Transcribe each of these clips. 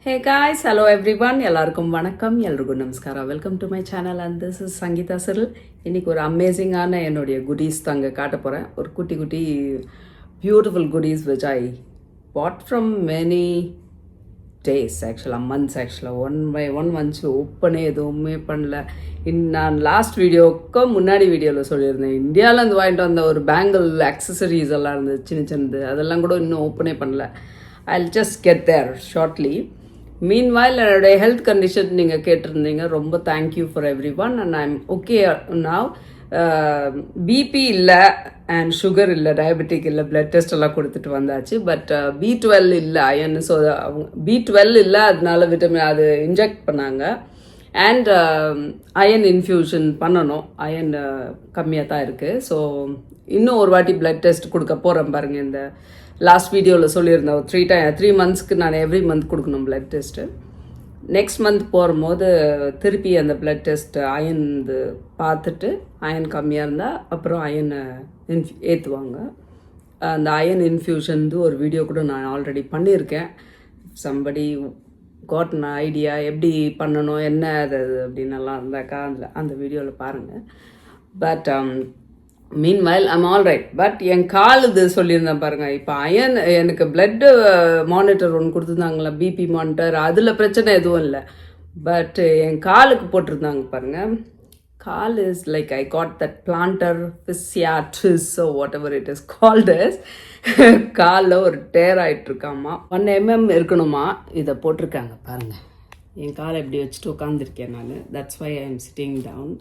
Hey guys, hello everyone. எல்லாருக்கும் வணக்கம், எல்லாருக்கும் நமஸ்காரம். Welcome to my channel and this is Sangeetha Cyril. இன்றைக்கி ஒரு அமேசிங்கான என்னுடைய குடீஸ் தாங்க காட்ட போகிறேன். ஒரு குட்டி குட்டி beautiful goodies which I bought from many days months one by one வந்துச்சு. ஓப்பனே எதுவுமே பண்ணல. நான் லாஸ்ட் வீடியோவுக்கு முன்னாடி வீடியோவில் சொல்லியிருந்தேன், இந்தியாவிலேருந்து வாங்கிட்டு வந்த ஒரு பேங்கிள் அக்சசரிஸ் எல்லாம் இருந்தது, சின்னது, அதெல்லாம் கூட இன்னும் ஓப்பனே பண்ணல. I'll just get there shortly. Meanwhile, என்னுடைய ஹெல்த் கண்டிஷன் நீங்கள் கேட்டிருந்தீங்க. ரொம்ப thank you for every one and I'm okay now. BP இல்லை அண்ட் சுகர் இல்லை, டயபெட்டிக் இல்லை, பிளட் டெஸ்ட் எல்லாம் கொடுத்துட்டு வந்தாச்சு. பட் B12 இல்லை, அயன். ஸோ B12 இல்லை, அதனால விட்டமின் அது இன்ஜெக்ட் பண்ணாங்க. அண்ட் அயன் இன்ஃப்யூஷன் பண்ணணும். அயன் கம்மியாக தான் இருக்குது. ஸோ இன்னும் ஒரு வாட்டி பிளட் டெஸ்ட் கொடுக்க போகிறேன் பாருங்கள். இந்த லாஸ்ட் வீடியோவில் சொல்லியிருந்தேன், 3 மந்த்ஸ்க்கு நான் எவ்ரி மந்த் கொடுக்கணும் பிளட் டெஸ்ட்டு. நெக்ஸ்ட் மந்த் போகும்போது திருப்பி அந்த பிளட் டெஸ்ட் அயன் பார்த்துட்டு அயன் கம்மியாக இருந்தால் அப்புறம் அயனை ஏற்றுவாங்க. அந்த அயன் இன்ஃப்யூஷன் ஒரு வீடியோ கூட நான் ஆல்ரெடி பண்ணியிருக்கேன். சம்படி காட் an ஐடியா எப்படி பண்ணணும், என்ன அது அப்படின்னலாம் இருந்தாக்கா அந்த வீடியோவில் பாருங்கள். But meanwhile I'm all right. But என் கால் இது சொல்லியிருந்தேன் பாருங்கள். இப்போ அயன் எனக்கு பிளட்டு மானிட்டர் ஒன்று கொடுத்துருந்தாங்களா, பிபி மானிட்டர், அதில் பிரச்சனை எதுவும் இல்லை. பட் என் காலுக்கு போட்டிருந்தாங்க பாருங்கள். கால் is like I got that plantar fasciitis whatever it is called is. காலில் ஒரு டேர் ஆகிட்டுருக்காமா, 1 mm இருக்கணுமா. இதை போட்டிருக்காங்க பாருங்கள். என் காலை எப்படி வச்சுட்டு உட்காந்துருக்கேன் நான். That's why I am sitting down.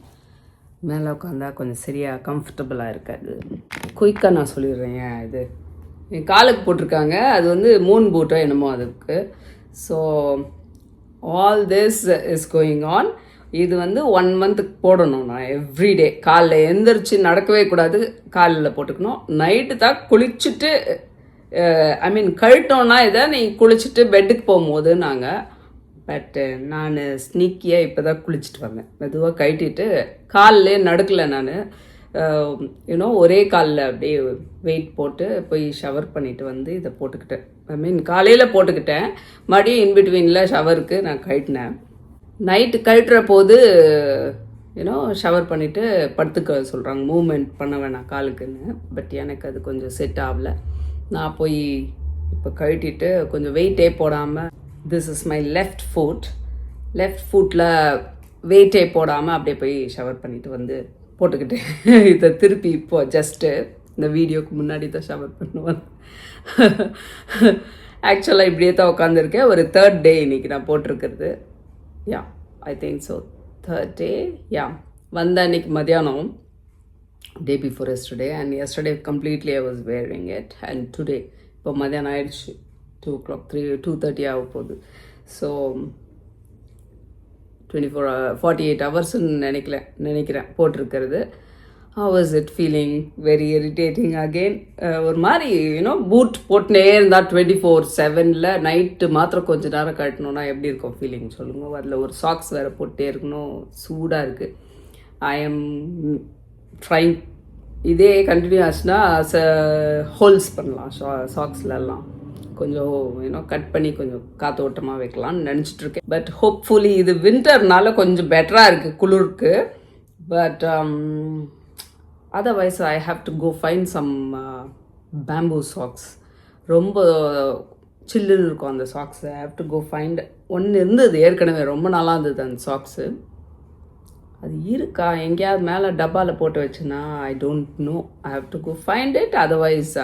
மேலே உட்காந்தா கொஞ்சம் சரியாக கம்ஃபர்டபுளாக இருக்காது. குயிக்காக நான் சொல்லிடுறேன். இது என் காலுக்கு போட்டிருக்காங்க. அது மூன் பூட்டோ என்னமோ அதுக்கு. So all this is going on. இது 1 மந்த்துக்கு போடணும். நான் எவ்ரிடே காலைல எந்திரிச்சு நடக்கவே கூடாது, காலில் போட்டுக்கணும். நைட்டு தான் குளிச்சுட்டு கழட்டோன்னா இதை நீங்கள் குளிச்சுட்டு பெட்டுக்கு போகும்போது நாங்கள். பட்டு நான் ஸ்னீக்கியாக இப்போ தான் குளிச்சுட்டு வந்தேன். மெதுவாக கழட்டிட்டு காலிலே நடுக்கலை நான். ஒரே காலில் அப்படியே வெயிட் போட்டு போய் ஷவர் பண்ணிவிட்டு இதை போட்டுக்கிட்டேன். காலையில் போட்டுக்கிட்டேன், மறுபடியும் இன்பிட்வீனில் ஷவருக்கு நான் கழட்டினேன். நைட்டு கழட்டுற போது ஷவர் பண்ணிவிட்டு படுத்துக்க சொல்கிறாங்க, மூவ்மெண்ட் பண்ண வேணாம் காலுக்குன்னு. பட் எனக்கு அது கொஞ்சம் செட் ஆகலை. நான் போய் இப்போ கழட்டிட்டு கொஞ்சம் வெயிட்டே போடாமல், திஸ் இஸ் மை லெஃப்ட் ஃபுட்டில் வெயிட்டே போடாமல் அப்படியே போய் ஷவர் பண்ணிவிட்டு போட்டுக்கிட்டேன். இதை திருப்பி இப்போ ஜஸ்ட்டு இந்த வீடியோக்கு முன்னாடி தான் ஷவர் பண்ணுவேன். ஆக்சுவலாக இப்படியே தான் உட்காந்துருக்கேன். ஒரு 3rd டே இன்றைக்கி நான் போட்டிருக்கிறது. யா, ஐ திங்க் ஸோ 3rd டே. யா, வந்த அன்றைக்கி மத்தியானம், day before yesterday, and yesterday completely I was wearing it. And today இப்போ மத்தியானம் ஆயிடுச்சு, 2 o'clock, 2:30 ஆக போகுது. ஸோ 48 ஹவர்ஸ்ன்னு நினைக்கிறேன் போட்டிருக்கிறது. How was it feeling? Very irritating again. ஒரு மாதிரி பூட் போட்டுனே இருந்தால் 24/7 நைட்டு மாத்திரம் கொஞ்சம் நேரம் கட்டணும்னா எப்படி இருக்கும் ஃபீலிங் சொல்லுங்கள். அதில் ஒரு சாக்ஸ் வேறு போட்டே இருக்கணும், சூடாக இருக்குது. ஐ எம் ட்ரைங் இதே கண்டினியூ ஆச்சுன்னா ஹோல்ஸ் பண்ணலாம் சாக்ஸ்லலாம், கொஞ்சம் கட் பண்ணி கொஞ்சம் காத்தோட்டமாக வைக்கலாம்னு நினச்சிட்ருக்கேன். பட் ஹோப்ஃபுல்லி இது வின்டர்னால கொஞ்சம் பெட்டராக இருக்குது குளிருக்கு. But otherwise I have to go find some bamboo socks. ரொம்ப சில்லுன்னு இருக்கும் அந்த socks. I have to go find. ஒன்று இருந்தது ஏற்கனவே, ரொம்ப நல்லா இருந்தது அந்த சாக்ஸு. அது இருக்கா எங்கேயாவது மேலே டப்பாவில் போட்டு வச்சுன்னா I don't know. I have to go find it. Otherwise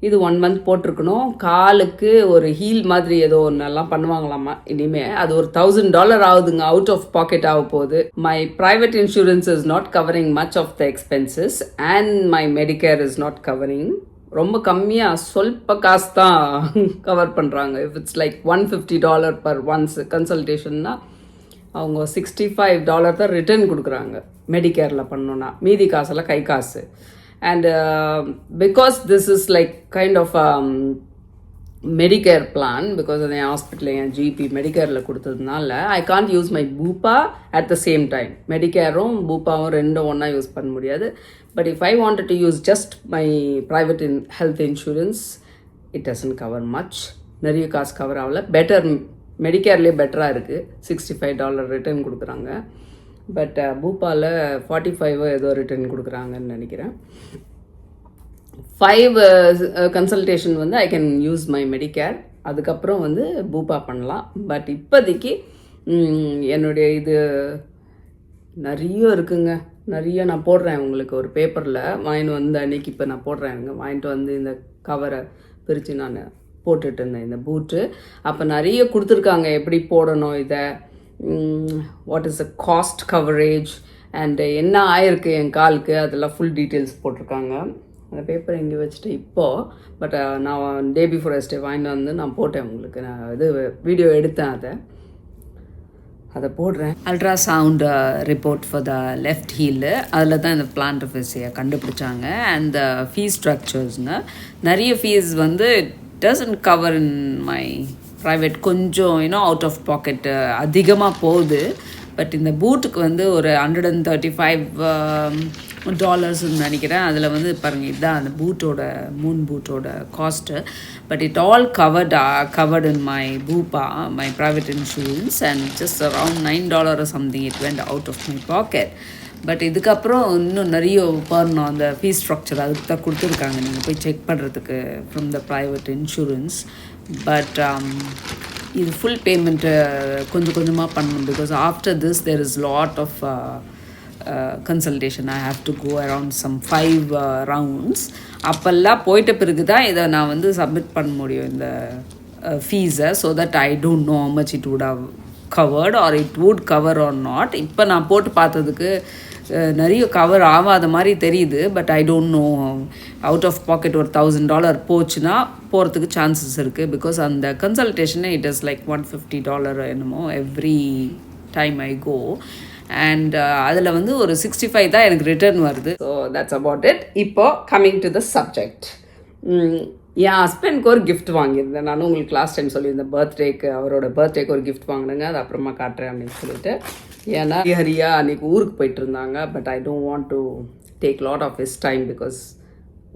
இது 1 மந்த் போட்டிருக்கணும். காலுக்கு ஒரு ஹீல் மாதிரி ஏதோ ஒன்றெல்லாம் பண்ணுவாங்களாமா இனிமேல். அது ஒரு $1,000 ஆகுதுங்க, அவுட் ஆஃப் பாக்கெட் ஆக போகுது. My private insurance is not covering much of the expenses and my Medicare is not covering. ரொம்ப கம்மியாக சொல்ப காசு தான் கவர் பண்ணுறாங்க. If it's like $150 per once கன்சல்டேஷன்னா அவங்க $65 தான் ரிட்டர்ன் கொடுக்குறாங்க மெடிக்கேரில் பண்ணோன்னா. மீதி காசெல்லாம் கை காசு. And because this is like kind of Medicare plan, because of the hospital and GP Medicare கொடுத்ததுனால I can't use my Bupa at the same time. Medicareum Bupaவும் ரெண்டும் ஒன்றா யூஸ் பண்ண முடியாது. But if I wanted to use just my private health insurance, it doesn't cover much. நிறைய காசு cover ஆகல. Better மெடிக்கேர்லேயே பெட்டராக இருக்குது. $65 ரிட்டர்ன் கொடுக்குறாங்க. பட் பூப்பாவில் 45 ஏதோ ரிட்டர்ன் கொடுக்குறாங்கன்னு நினைக்கிறேன். 5 கன்சல்டேஷன் வந்து I can use my Medicare. அதுக்கப்புறம் வந்து பூப்பா பண்ணலாம். பட் இப்போதைக்கு என்னுடைய இது நிறைய இருக்குங்க. நிறைய நான் போடுறேன் உங்களுக்கு ஒரு பேப்பரில் வாங்கிட்டு வந்து அன்றைக்கி இப்போ நான் போடுறேன். வாங்கிட்டு வந்து இந்த கவரை பிரித்து நான் போட்டுட்டு இருந்தேன் இந்த பூட்டு. அப்போ நிறைய கொடுத்துருக்காங்க எப்படி போடணும், இதை what is the cost coverage and என்ன ஆயிருக்கு என் காலுக்கு, அதெல்லாம் ஃபுல் டீட்டெயில்ஸ் போட்டிருக்காங்க. அந்த பேப்பர் எங்கே வச்சுட்டு இப்போது பட் நான் டே பிஃபோர் எஸ்டே வாங்கிட்டு வந்து நான் போட்டேன் உங்களுக்கு. நான் இது வீடியோ எடுத்தேன், அதை போடுறேன். Ultrasound report for the left heel, அதில் தான் இந்த பிளான்டோஃபேசியை கண்டுபிடிச்சாங்க. அண்ட் ஃபீஸ் ஸ்ட்ரக்சர்ஸ்ங்க நிறைய ஃபீஸ் வந்து doesn't cover in my private. கொஞ்சம் அவுட் ஆஃப் பாக்கெட்டு அதிகமாக போகுது. பட் இந்த பூட்டுக்கு வந்து ஒரு $135 நினைக்கிறேன். அதில் வந்து பாருங்கள், இதுதான் அந்த மூன் பூட்டோட cost. But it all covered in my Bupa, my private insurance. And just around $9 something it went out of my pocket. But இதுக்கப்புறம் இன்னும் நிறைய பண்ணணும். அந்த ஃபீஸ் ஸ்ட்ரக்சர் அதுக்கு தான் கொடுத்துருக்காங்க, நீங்கள் போய் செக் பண்ணுறதுக்கு from the private insurance. But இது ஃபுல் பேமெண்ட்டு கொஞ்சம் கொஞ்சமாக பண்ணணும். Because after this there is lot of consultation. I have to go around some 5 rounds. அப்போல்லாம் போயிட்ட பிறகு தான் இதை நான் வந்து சப்மிட் பண்ண முடியும் இந்த ஃபீஸை. So that I don't no how much it would have covered or it would cover or not. இப்போ நான் போட்டு பார்த்ததுக்கு நிறைய கவர் ஆகாத மாதிரி தெரியுது. But I don't know, out of pocket ஒரு $1,000 போச்சுன்னா போகிறதுக்கு சான்சஸ் இருக்குது. பிகாஸ் அந்த கன்சல்டேஷனே இட் இஸ் லைக் $150 என்னமோ every time I go. And அதில் வந்து ஒரு 65 தான் எனக்கு ரிட்டர்ன் வருது. So that's about it. இப்போ கம்மிங் டு த சப்ஜெக்ட். என் ஹஸ்பண்ட்க்கு ஒரு கிஃப்ட் வாங்கியிருந்தேன். நானும் உங்களுக்கு லாஸ்ட் டைம் சொல்லியிருந்தேன், பர்த்டேக்கு அவரோட பர்த்டேக்கு ஒரு கிஃப்ட் வாங்கினேங்க. அது அப்புறமா காட்டுறேன் அப்படின்னு சொல்லிட்டு. ஏன்னா ஹரியா அன்றைக்கி ஊருக்கு போயிட்டு இருந்தாங்க. But I don't want to take lot of his time. Because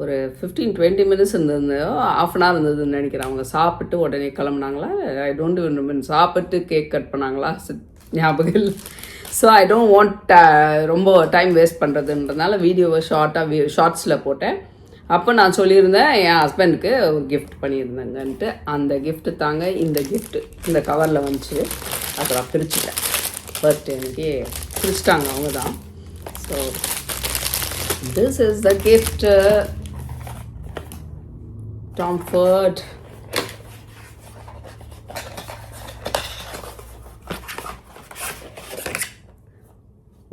ஒரு 15-20 minutes இருந்தது, ½ an hour இருந்ததுன்னு நினைக்கிறேன். அவங்க சாப்பிட்டு உடனே கிளம்புனாங்களா, ஐ டோன்ட் ரிமெம்பர். சாப்பிட்டு கேக் கட் பண்ணாங்களா, ஞாபகம் இல்லை. ஸோ ஐ டோன்ட் வாண்ட் ரொம்ப டைம் வேஸ்ட் பண்ணுறதுன்றதுனால வீடியோவை ஷார்ட்ஸில் போட்டேன். அப்போ நான் சொல்லியிருந்தேன் என் ஹஸ்பண்டுக்கு ஒரு கிஃப்ட் பண்ணியிருந்தேங்கன்ட்டு. அந்த கிஃப்ட்டு தாங்க இந்த கிஃப்ட்டு. இந்த கவரில் வந்துச்சு. அப்புறம் பிரிச்சுட்டேன். பர்த்டே அன்றைக்கி பிரிச்சுட்டாங்க அவங்க தான். So this is the gift. Tom Ford.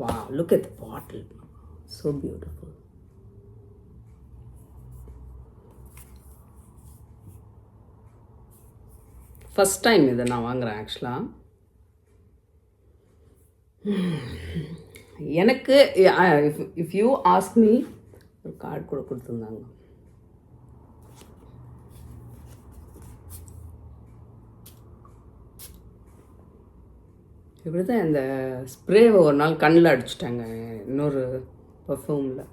Wow, look at the bottle. So beautiful. First time இதை நான் வாங்குறேன் ஆக்சுவலாக. எனக்கு இஃப் யூ ஆஸ்க் மீ, ஒரு கார்டு கூட கொடுத்துருந்தாங்க. இப்படி தான் இந்த ஸ்ப்ரேவை ஒரு நாள் கண்ணில் அடிச்சுட்டாங்க இன்னொரு பர்ஃப்யூமில்.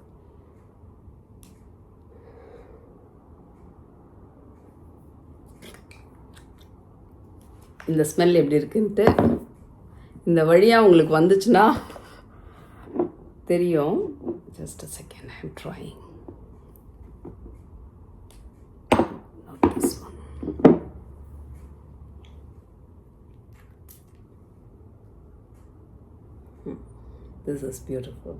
இந்த ஸ்மெல் எப்படி இருக்குன்ட்டு இந்த வழியாக உங்களுக்கு வந்துச்சுன்னா தெரியும். Just a second, I am drawing. Not this one. This is beautiful.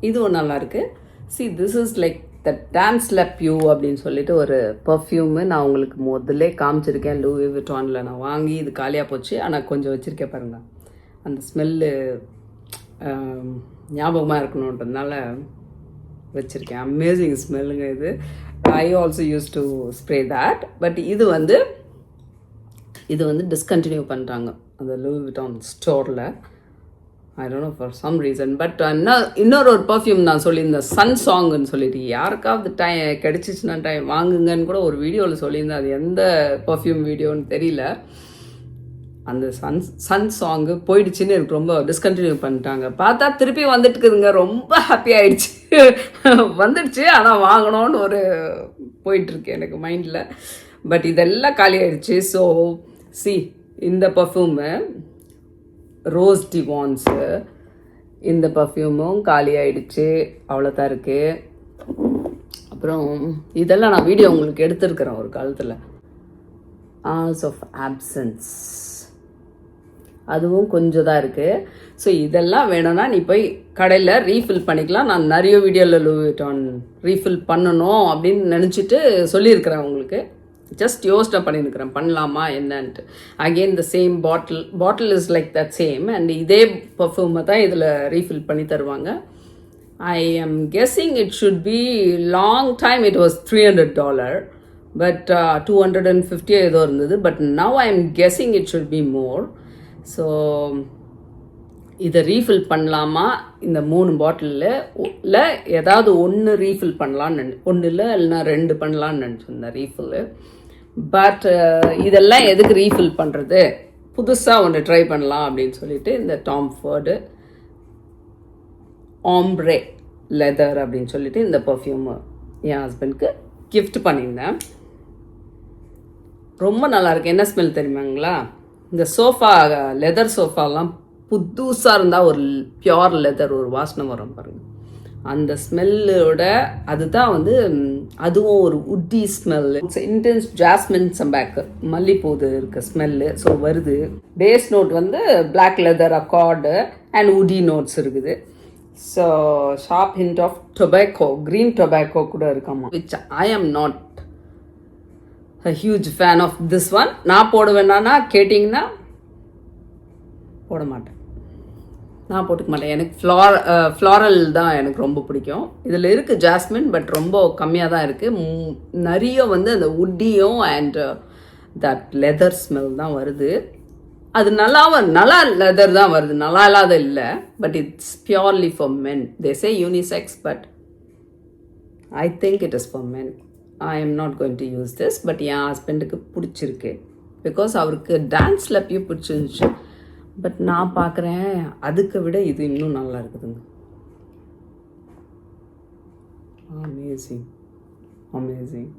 இதுவும் நல்லா இருக்குது. See, this is like the Dance Lab You அப்படின்னு சொல்லிட்டு ஒரு பர்ஃப்யூமு நான் உங்களுக்கு முதல்ல காமிச்சிருக்கேன். லூவி விட்டானில் நான் வாங்கி இது காலியாக போச்சு. ஆனால் கொஞ்சம் வச்சுருக்கேன் பாருங்க. அந்த ஸ்மெல்லு ஞாபகமாக இருக்கணுன்றதுனால வச்சுருக்கேன். அமேசிங் ஸ்மெல்லுங்க இது. I also use to spray that. But இது வந்து டிஸ்கண்டினியூ பண்ணிட்டாங்க அந்த லூவி விட்டான் ஸ்டோரில். I don't know for some reason. But இன்னொரு பர்ஃப்யூம் நான் சொல்லியிருந்தேன், சன் சாங்குன்னு சொல்லிட்டு. யாருக்காவது கிடச்சிச்சுன்னா வாங்குங்கன்னு கூட ஒரு வீடியோவில் சொல்லியிருந்தேன். அது எந்த பர்ஃப்யூம் வீடியோன்னு தெரியல. அந்த சன் சாங்கு போயிடுச்சுன்னு எனக்கு ரொம்ப டிஸ்கண்டினியூ பண்ணிட்டாங்க. பார்த்தா திருப்பி வந்துட்டுக்குதுங்க. ரொம்ப ஹாப்பி ஆகிடுச்சு. வந்துடுச்சு, ஆனால் வாங்கணும்னு ஒரு போயிட்டுருக்கு எனக்கு மைண்டில். பட் இதெல்லாம் காலி ஆயிடுச்சு. ஸோ சி இந்த பர்ஃப்யூமு ரோஸ் டிவான்ஸு, இந்த பர்ஃப்யூமும் காலி ஆயிடுச்சு. அவ்வளோதான் இருக்குது. அப்புறம் இதெல்லாம் நான் வீடியோ உங்களுக்கு எடுத்துருக்கிறேன் ஒரு காலத்தில். ஆர்ஸ் ஆஃப் ஆப்சன்ஸ், அதுவும் கொஞ்சம் தான் இருக்குது. ஸோ இதெல்லாம் வேணும்னா நீ போய் கடையில் ரீஃபில் பண்ணிக்கலாம். நான் நிறைய வீடியோவில் லூயி விட்டான் ரீஃபில் பண்ணணும் அப்படின்னு நினச்சிட்டு சொல்லியிருக்கிறேன் உங்களுக்கு. ஜஸ்ட் யோசனை பண்ணியிருக்கிறேன் பண்ணலாமா என்னன்ட்டு. Again the same bottle is like that same. And இதே பர்ஃப்யூமை தான் இதில் ரீஃபில் பண்ணி தருவாங்க. I am guessing it should be long time it was $300, but 250 ஏதோ இருந்தது. But now I am guessing it should be more. So இதை refill பண்ணலாமா இந்த 3 பாட்டிலில் இல்லை ஏதாவது ஒன்று ரீஃபில் பண்ணலான்னு ஒன்று இல்லைன்னா 2 பண்ணலான்னு நினச்சிருந்தேன் ரீஃபில்லு. பட் இதெல்லாம் எதுக்கு ரீஃபில் பண்ணுறது, புதுசாக ஒன்று ட்ரை பண்ணலாம் அப்படின்னு சொல்லிட்டு இந்த டாம் ஃபோர்டு ஆம்ப்ரே லெதர் அப்படின்னு சொல்லிட்டு இந்த பர்ஃப்யூமு என் ஹஸ்பண்ட்க்கு கிஃப்ட் பண்ணியிருந்தேன். ரொம்ப நல்லாயிருக்கு. என்ன ஸ்மெல் தெரியுமாங்களா, இந்த சோஃபா லெதர் சோஃபாலாம் புதுசாக இருந்தால் ஒரு பியோர் லெதர் ஒரு வாசனை வரும் பாருங்கள், அந்த ஸ்மெல்லோட அதுதான் வந்து அதுவும் ஒரு woody smell. Intense jasmine sambac மல்லிப்பூது இருக்க ஸ்மெல்லு. ஸோ வருது. பேஸ் நோட் வந்து black leather accord and woody notes இருக்குது. So sharp hint of tobacco, green tobacco கூட இருக்காமா, which I am not a huge fan of this one. நான் போடுவேன்னா கேட்டிங்கன்னா போட மாட்டேன், நான் போட்டுக்க மாட்டேன். எனக்கு ஃப்ளாரல் தான் எனக்கு ரொம்ப பிடிக்கும். இதில் இருக்குது ஜாஸ்மின், பட் ரொம்ப கம்மியாக தான் இருக்குது. நிறைய வந்து அந்த உட்டியும் அண்ட் தட் லெதர் ஸ்மெல் தான் வருது. அது நல்லா லெதர் தான் வருது, நல்லா இல்லாத இல்லை. But it's purely for men. They say unisex, but I think it is for men. I am not going to use this. But என் ஹஸ்பண்டுக்கு பிடிச்சிருக்கு, பிகாஸ் அவருக்கு டான்ஸில் எப்பயும் பிடிச்சிருந்துச்சு. பட் நான் பார்க்குறேன் அதுக்கு விட இது இன்னும் நல்லா இருக்குதுங்க. Amazing amazing.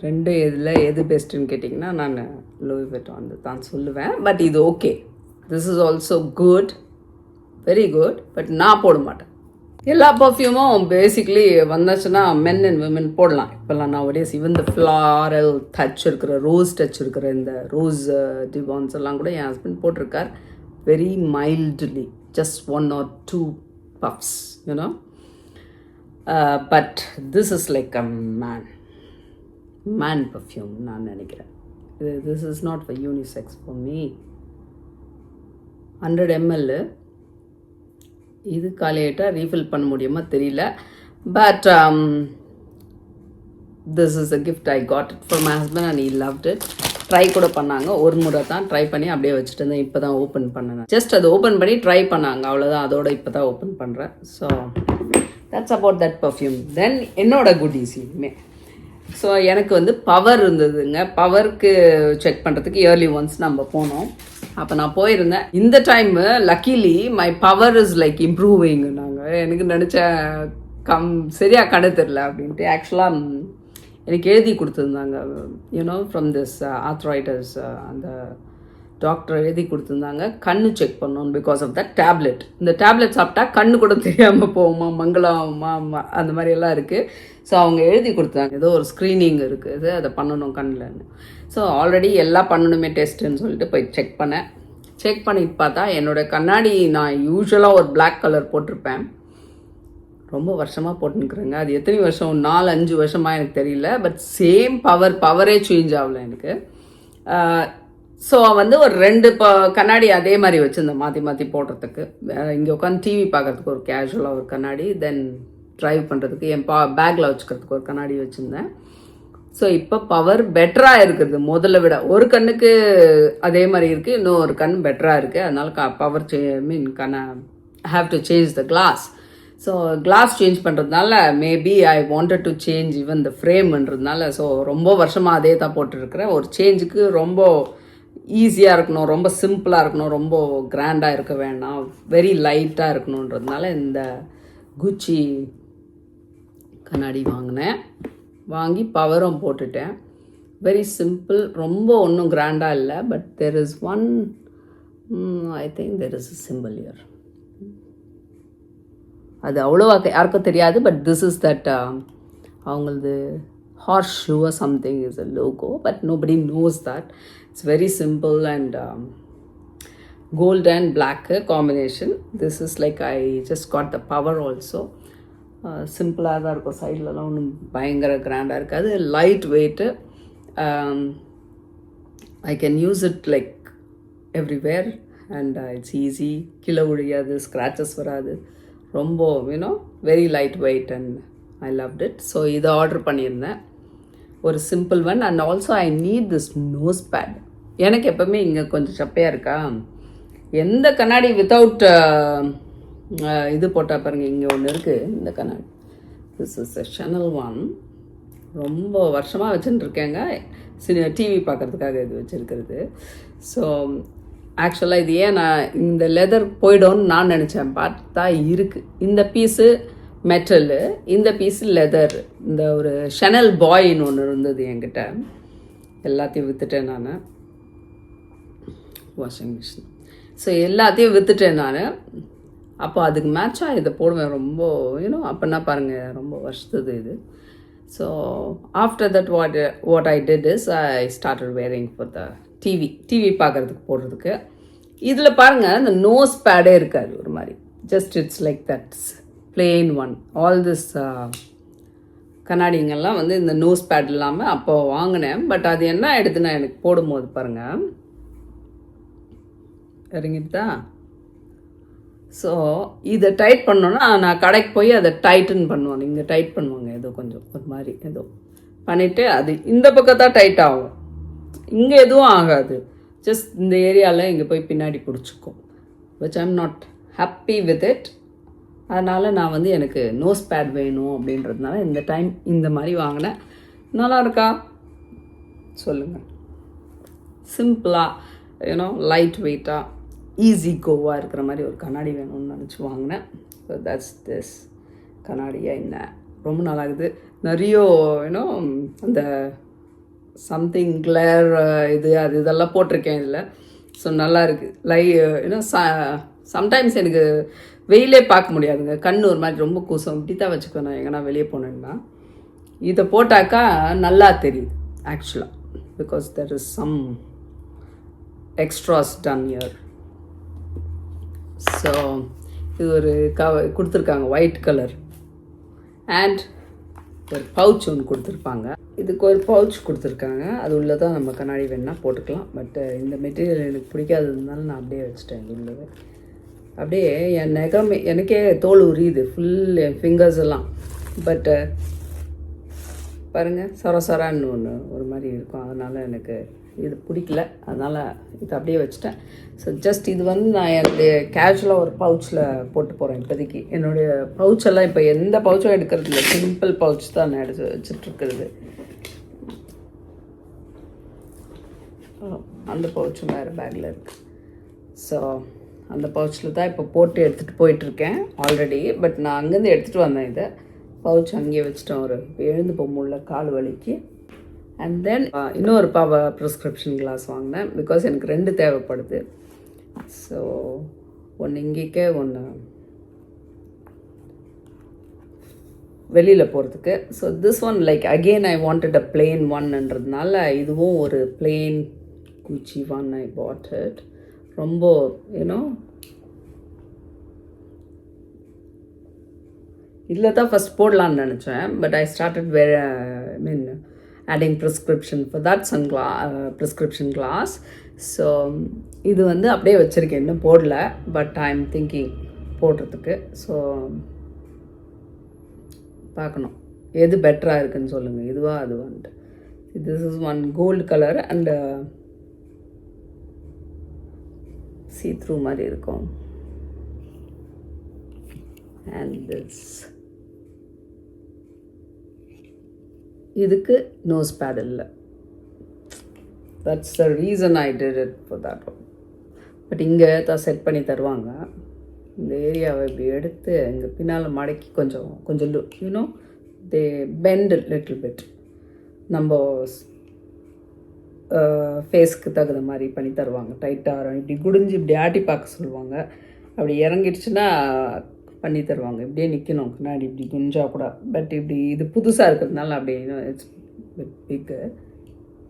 2 இதில் எது பெஸ்ட்டுன்னு கேட்டிங்கன்னா நான் லூயி விட்டான் தான் சொல்லுவேன். பட் இது okay, this is also good, very good. But நான் போட மாட்டேன். எல்லா பர்ஃப்யூமும் பேசிக்லி வந்துச்சுன்னா மென் அண்ட் விமன் போடலாம் இப்போல்லாம். நான் ஒரே ஈவன் த ஃப்ளாரல் டச் இருக்கிற ரோஸ் டச் இருக்கிற இந்த ரோஸ் டிவான்ஸ் எல்லாம் கூட என் ஹஸ்பண்ட் போட்டிருக்கார். Very mildly, just 1 or 2 puffs, you know. But this is like a man perfume நான் நினைக்கிறேன். This is not for unisex for me. 100 ml. இது காலியாயிட்டால் ரீஃபில் பண்ண முடியுமா தெரியல. But this is a gift I got it for my husband and he loved it. Try கூட பண்ணாங்க, ஒரு முறை தான் ட்ரை பண்ணி அப்படியே வச்சுட்டு இருந்தேன். இப்போ தான் ஓப்பன் பண்ணேன். ஜஸ்ட் அது ஓப்பன் பண்ணி ட்ரை பண்ணாங்க, அவ்வளோதான். அதோட இப்போ தான் ஓப்பன் பண்ணுறேன். So that's about that perfume. Then என்னோட குட்டீஸ் இனிமே. ஸோ எனக்கு வந்து பவர் இருந்ததுங்க. பவருக்கு செக் பண்ணுறதுக்கு இயர்லி ஒன்ஸ் நம்ம போனோம். அப்போ நான் போயிருந்தேன். இந்த time luckily my power is like improving. எனக்கு நினச்ச சரியாக கடை தெரில அப்படின்ட்டு ஆக்சுவலாக எனக்கு எழுதி கொடுத்துருந்தாங்க. யூனோ ஃப்ரம் திஸ் ஆர்த்ரைட்டஸ் அந்த டாக்டர் எழுதி கொடுத்துருந்தாங்க. கண்ணு செக் பண்ணணும் பிகாஸ் ஆஃப் தட் டேப்லெட். இந்த டேப்லெட் சாப்பிட்டா கண்ணு கூட தெரியாமல் போகுமா, மங்களாமா, அந்த மாதிரியெல்லாம் இருக்குது. ஸோ அவங்க எழுதி கொடுத்தாங்க ஏதோ ஒரு ஸ்க்ரீனிங் இருக்குது, அதை பண்ணணும் கண்ணில்னு. ஸோ ஆல்ரெடி எல்லாம் பண்ணணுமே டெஸ்ட்டுன்னு சொல்லிட்டு போய் செக் பண்ணேன். செக் பண்ணிட்டு பார்த்தா என்னோடய கண்ணாடி நான் யூஸ்வலாக ஒரு பிளாக் கலர் போட்டிருப்பேன். ரொம்ப வருஷமாக போட்டுன்னுக்குறேங்க. அது எத்தனை வருஷம், 4-5 வருஷமாக எனக்கு தெரியல. பட் சேம் பவரே சேஞ்ச் ஆகலை எனக்கு. ஸோ வந்து ஒரு 2 கண்ணாடி அதே மாதிரி வச்சுருந்தேன் மாற்றி மாற்றி போடுறதுக்கு. இங்கே உட்காந்து டிவி பார்க்குறதுக்கு ஒரு கேஷுவலாக ஒரு கண்ணாடி, தென் ட்ரைவ் பண்ணுறதுக்கு என் பேக்கில் வச்சுக்கிறதுக்கு ஒரு கண்ணாடி வச்சுருந்தேன். ஸோ இப்போ பவர் பெட்டராக இருக்குது முதல்ல விட. ஒரு கண்ணுக்கு அதே மாதிரி இருக்குது, இன்னும் ஒரு கண் பெட்டராக இருக்குது. அதனால power have to change the glass. So glass change பண்ணுறதுனால maybe I wanted to change even the ஃப்ரேம்ன்றதுனால. ஸோ ரொம்ப வருஷமாக அதே தான் போட்டுருக்கிறேன். ஒரு சேஞ்சுக்கு ரொம்ப ஈஸியாக இருக்கணும், ரொம்ப சிம்பிளாக இருக்கணும், ரொம்ப கிராண்டாக இருக்க வேண்டாம், வெரி லைட்டாக இருக்கணுன்றதுனால இந்த குச்சி கண்ணாடி வாங்கினேன். வாங்கி பவரும் போட்டுட்டேன். வெரி சிம்பிள், ரொம்ப ஒன்றும் கிராண்டாக இல்லை. But there is one, I think there is a simple year. அது அவ்வளோவா யாருக்கும் தெரியாது. பட் திஸ் இஸ் தட் அவங்களது horse shoe something is a logo. But nobody knows that. It's very simple and gold and black combination. This is like I just got the power also. சிம்பிளாக தான் இருக்கும். சைட்லலாம் ஒன்றும் பயங்கர கிராண்டாக இருக்காது. Light weight. I can use it like everywhere and it's easy. கீழே விழியாது, scratches வராது. ரொம்ப very light weight and I loved it. So இதை ஆர்டர் பண்ணியிருந்தேன். ஒரு simple one. And also I need this nose pad. எனக்கு எப்போவுமே இங்கே கொஞ்சம் சப்பையாக இருக்கா, எந்த கண்ணாடி வித்தவுட் இது போட்டால் பாருங்கள், இங்கே ஒன்று இருக்குது இந்த கண்ணாடி. This is a Chanel one. ரொம்ப வருஷமாக வச்சுட்டுருக்கேங்க. டிவி பார்க்குறதுக்காக இது வச்சுருக்கிறது. ஸோ ஆக்சுவலாக இது ஏன் நான் இந்த லெதர் போய்டும்னு நான் நினச்சேன். பார்த்தா இருக்குது. இந்த பீஸு மெட்டலு, இந்த பீஸு லெதர். இந்த ஒரு Chanel பாய்ன்னு ஒன்று இருந்தது என்கிட்ட. எல்லாத்தையும் விற்றுட்டேன் நான். Washing machine. ஸோ எல்லாத்தையும் விற்றுட்டேன் நான். அப்போ அதுக்கு மேட்சாக இதை போடுவேன். ரொம்ப அப்போன்னா பாருங்கள், ரொம்ப வருஷத்துது இது. So after that what I did is I started wearing for the TV பார்க்குறதுக்கு போடுறதுக்கு. இதில் பாருங்கள், இந்த நோஸ் பேடே இருக்காது. ஒரு மாதிரி just it's like that's plain one. All this கண்ணாடிங்கெல்லாம் இந்த நோஸ் பேட் இல்லாமல் அப்போ வாங்கினேன். பட் அது என்ன ஆகிடுதுன்னா, எனக்கு போடும்போது பாருங்கள் இறங்கிட்டா. ஸோ இதை டைட் பண்ணோன்னா நான் கடைக்கு போய் அதை டைட்டன் பண்ணுவாங்க. இங்கே டைட் பண்ணுவாங்க ஏதோ கொஞ்சம் ஒரு மாதிரி ஏதோ பண்ணிவிட்டு அது இந்த பக்கத்தான் டைட் ஆகும். இங்கே எதுவும் ஆகாது. ஜஸ்ட் இந்த ஏரியாவில் இங்கே போய் பின்னாடி பிடிச்சிக்கும். Which I'm not happy with it. அதனால் நான் எனக்கு நோஸ் பேட் வேணும் அப்படின்றதுனால இந்த டைம் இந்த மாதிரி வாங்கினேன். நல்லா இருக்கா சொல்லுங்கள். சிம்பிளாக லைட் வெயிட்டாக ஈஸி கோவாக இருக்கிற மாதிரி ஒரு கண்ணாடி வேணும்னு நினச்சி வாங்கினேன். ஸோ தட்ஸ் திஸ் கண்ணாடியாக என்ன ரொம்ப நல்லா இருக்குது. நிறைய அந்த சம்திங் கிளேர் இது அது இதெல்லாம் போட்டிருக்கேன் இதில். ஸோ நல்லா இருக்குது. சம்டைம்ஸ் எனக்கு வெயிலே பார்க்க முடியாதுங்க. கண் ஒரு மாதிரி ரொம்ப கூசம். இப்படி தான் வச்சுக்குவேன் நான் எங்கன்னா வெளியே போனேன்னா. இதை போட்டாக்கா நல்லா தெரியுது ஆக்சுவலாக. Because there is some extras done ear. So இது ஒரு கொடுத்துருக்காங்க ஒயிட் கலர். அண்ட் ஒரு பவுச் ஒன்று கொடுத்துருப்பாங்க. இதுக்கு ஒரு பவுச் கொடுத்துருக்காங்க. அது உள்ளே தான் நம்ம கண்ணாடி வேணால் போட்டுக்கலாம். பட் இந்த மெட்டீரியல் எனக்கு பிடிக்காததுனால நான் அப்படியே வச்சுட்டேன். இது உள்ளவே அப்படியே என் எனக்கே தோல் உரியுது ஃபுல் என் ஃபிங்கர்ஸ் எல்லாம். பட்டு பாருங்கள் சொரன்னு ஒன்று ஒரு மாதிரி இருக்கும். அதனால் எனக்கு இது பிடிக்கல. அதனால் இது அப்படியே வச்சுட்டேன். ஸோ ஜஸ்ட் இது நான் என்னுடைய கேஷுவலாக ஒரு பவுச்சில் போட்டு போகிறேன் இப்போதைக்கு. என்னுடைய பவுச்செல்லாம் இப்போ எந்த பவுச்சும் எடுக்கிறது இல்லை. சிம்பிள் பவுச் தான் நான் எடுத்து வச்சுட்ருக்கிறது. அந்த பவுச்சும் வேறு பேக்கில் இருக்குது. ஸோ அந்த பவுச்சில் தான் இப்போ போட்டு எடுத்துகிட்டு போயிட்டுருக்கேன் ஆல்ரெடி. பட் நான் அங்கேருந்து எடுத்துகிட்டு வந்தேன். இதை பவுச் அங்கேயே வச்சுட்டேன். ஒரு எழுந்து போக முடியல கால் வலிக்கு. அண்ட் தென் இன்னொரு ப்ரிஸ்கிரிப்ஷன் கிளாஸ் வாங்கினேன். பிகாஸ் எனக்கு 2 தேவைப்படுது. ஸோ ஒன்று இங்கேக்கே ஒன்று வெளியில் போகிறதுக்கு. So this one like again I wanted a plain ஒன்ன்றதுனால இதுவும் ஒரு பிளெயின் குச்சி ஒன் ஐ பாட் இட். ரொம்ப இதில் தான் ஃபஸ்ட் போடலான்னு நினச்சேன். But I started adding prescription for that prescription glass. So இது அப்படியே வச்சுருக்கேன், இன்னும் போடல. பட் ஐ எம் திங்கிங் போடுறதுக்கு. ஸோ பார்க்கணும் எது பெட்டராக இருக்குதுன்னு சொல்லுங்கள், இதுவா அதுவான்ட்டு. This is one gold colour and see through மாதிரி இருக்கும். and this இதுக்கு நோஸ் பேட் இல்லை. that's the reason I did it for that one. But இங்கே தான் செட் பண்ணி தருவாங்க. இந்த ஏரியாவை இப்படி எடுத்து இங்கே பின்னால் மடக்கி கொஞ்சம் தே பெண்ட் லிட்டில் பிட். நம்ம ஃபேஸ்க்கு தகுந்த மாதிரி பண்ணி தருவாங்க. டைட்டாக இப்படி குடிஞ்சு இப்படி ஆட்டி பார்க்க சொல்லுவாங்க. அப்படி இறங்கிடுச்சுன்னா பண்ணி தருவாங்க. இப்படியே நிற்கணும் பின்னாடி இப்படி குஞ்சா கூட. பட் இப்படி இது புதுசாக இருக்கிறதுனால அப்படியே இட்ஸ் பிக்கு.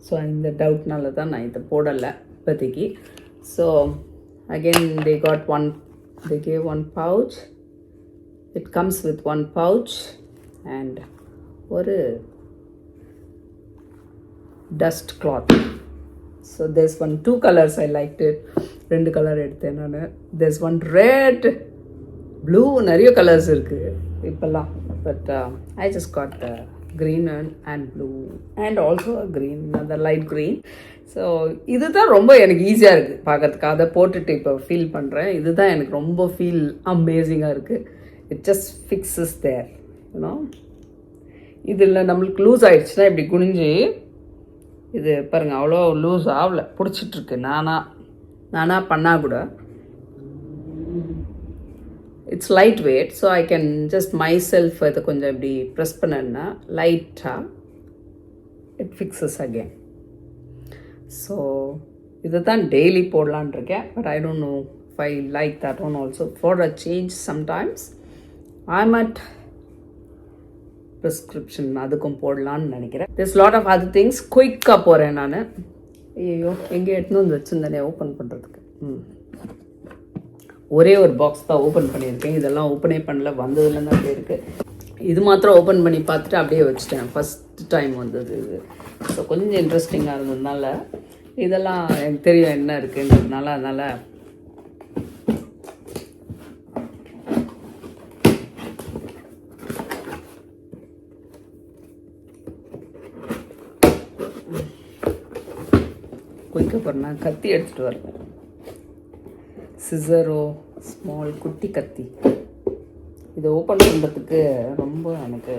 ஸோ இந்த டவுட்னால தான் நான் இதை போடலை இப்போதைக்கு. So again they gave one pouch. It comes with one pouch and ஒரு dust cloth. So there's two colors I liked it. 2 colour எடுத்தேன் நான். there's one red, blue, நிறைய கலர்ஸ் இருக்குது இப்போல்லாம். But I just got the green and blue and also a green, another light green. So இதுதான் ரொம்ப எனக்கு ஈஸியாக இருக்குது பார்க்கறதுக்கு. அதை போட்டுட்டு இப்போ ஃபீல் பண்ணுறேன். இதுதான் எனக்கு ரொம்ப ஃபீல் அமேசிங்காக இருக்குது. It just fixes there you know. இதில் நம்மளுக்கு லூஸ் ஆகிடுச்சுன்னா இப்படி குனிஞ்சு இது பாருங்கள், அவ்வளோ லூஸ் ஆகலை, பிடிச்சிட்ருக்கு. நானாக பண்ணால் கூட it's light weight. So I can just my self இதை கொஞ்சம் இப்படி ப்ரெஸ் பண்ணேன்னா லைட்டாக இட் ஃபிக்ஸஸ் அகேன். ஸோ இதை தான் டெய்லி போடலான் இருக்கேன். But I don't know if I like that one also. For a change sometimes I made prescription அதுக்கும் போடலான்னு நினைக்கிறேன். This lot of other things. குயிக்காக போகிறேன் நான். ஐயோ எங்கே எடுத்துன்னு வந்து வச்சுருந்தேனே ஓப்பன் பண்ணுறதுக்கு. ஒரே ஒரு பாக்ஸ் தான் ஓப்பன் பண்ணியிருக்கேன். இதெல்லாம் ஓப்பனே பண்ணல, வந்ததுலேருந்து அப்படியே இருக்குது. இது மாத்திரம் ஓப்பன் பண்ணி பார்த்துட்டு அப்படியே வச்சுட்டேன். ஃபஸ்ட் டைம் வந்தது இது. ஸோ கொஞ்சம் இன்ட்ரெஸ்டிங்காக இருந்ததுனால இதெல்லாம் எனக்கு தெரியும் என்ன இருக்குன்றதுனால அதனால் குயிக்க போகிறேன். நான் கத்தி எடுத்துகிட்டு வரேன். சிசரோ ஸ்மால் குட்டி கத்தி. இதை ஓப்பன் பண்ணுறதுக்கு ரொம்ப எனக்கு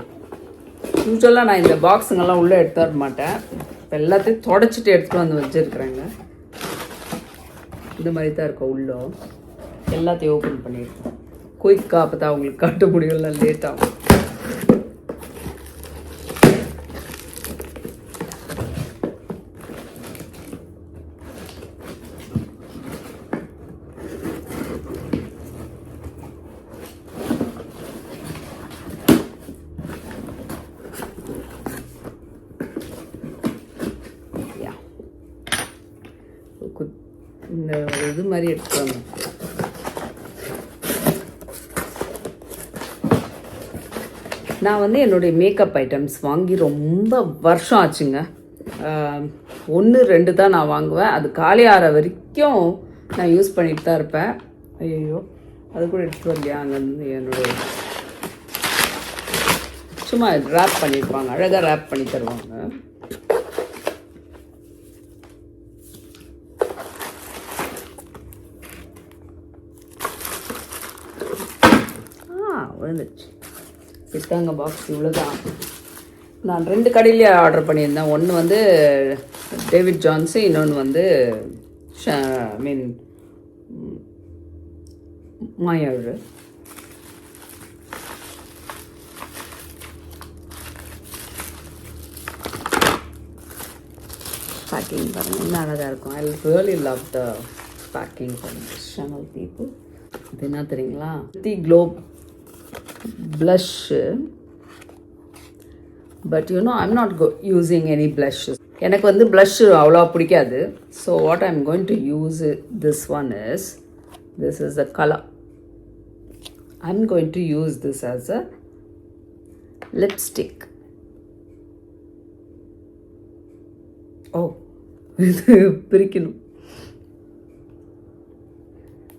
யூஸ்வலாக நான் இந்த பாக்ஸுங்கெல்லாம் உள்ளே எடுத்து வர மாட்டேன். இப்போ எல்லாத்தையும் தொடச்சிட்டு எடுத்துகிட்டு வந்து வச்சுருக்குறேங்க. இந்த மாதிரி தான் இருக்கும் உள்ளே. எல்லாத்தையும் ஓப்பன் பண்ணியிருக்கேன் குயிக்காக. அப்போ தான் அவங்களுக்கு காட்ட முடியல, லேட் ஆகும். இந்த இது மாதிரி எடுத்துக்கோங்க. நான் வந்து என்னுடைய மேக்கப் ஐட்டம்ஸ் வாங்கி ரொம்ப வருஷம் ஆச்சுங்க. 1-2 தான் நான் வாங்குவேன். அது காலி ஆகிற வரைக்கும் நான் யூஸ் பண்ணிட்டு தான் இருப்பேன். ஐயோ அது கூட எடுத்துகிட்டு வரலையா? அங்கேருந்து என்னுடைய சும்மா ரேப் பண்ணியிருப்பாங்க, அழகாக ரேப் பண்ணி தருவாங்க. விழுந்துச்சு. பித்தாங்க பாக்ஸ் இவ்வளோதான். நான் 2 கடையிலேயே ஆர்டர் பண்ணியிருந்தேன். ஒன்று வந்து டேவிட் ஜான்ஸு, இன்னொன்று வந்து மாயாழு. பேக்கிங் பாருங்கள் இன்னும் அழகாக இருக்கும். I really love the packing for this Chanel people. இது என்ன தெரியுங்களா? The glow blush, but you know I'm not using any blushes. எனக்கு வந்து blush அவ்வளோ பிடிக்காது. So what I'm going to use this one is, this is the color. I'm going to use this as a lipstick. Oh இது பிரிக்கணும்,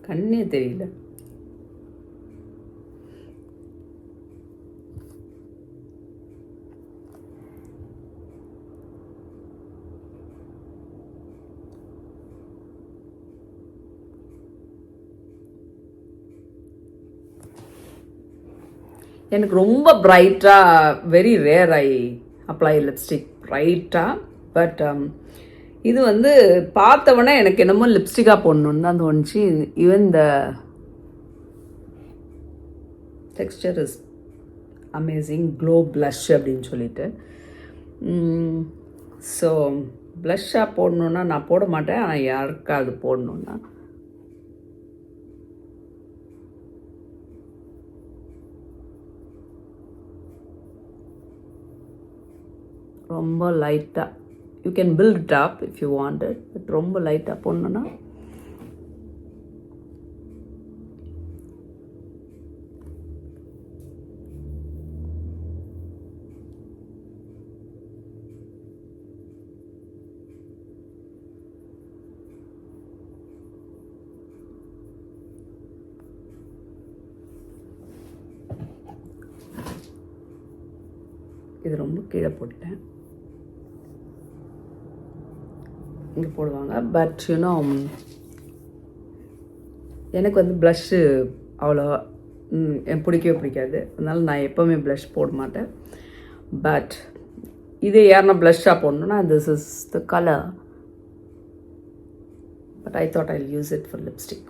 கண்ணே தெரியல. எனக்கு ரொம்ப பிரைட்டாக, very rare I apply lipstick பிரைட்டாக. பட் இது வந்து பார்த்தவொடனே எனக்கு என்னமோ லிப்ஸ்டிக்காக போடணுன்னு தான் தோணுச்சு. Even the texture is amazing. Glow blush அப்படின்னு சொல்லிட்டு ஸோ ப்ளஷ்ஷாக போடணுன்னா நான் போட மாட்டேன், ஆனால் யாருக்காவது போடணுன்னா ரொம்ப லைட்டாக you can build it up if you want it, but ரொம்ப லைட்டாக போடணுன்னா இது ரொம்ப கீழே போட்டேன், இங்கே போடுவாங்க. பட் யூனோ எனக்கு வந்து ப்ளஷ்ஷு அவ்வளோ எனக்கு பிடிக்கவே பிடிக்காது, அதனால் நான் எப்போவுமே ப்ளஷ் போட மாட்டேன். பட் இது யாருன்னா ப்ளஷ்ஷாக போடணுன்னா this is the colour, but I thought I use it for lipstick.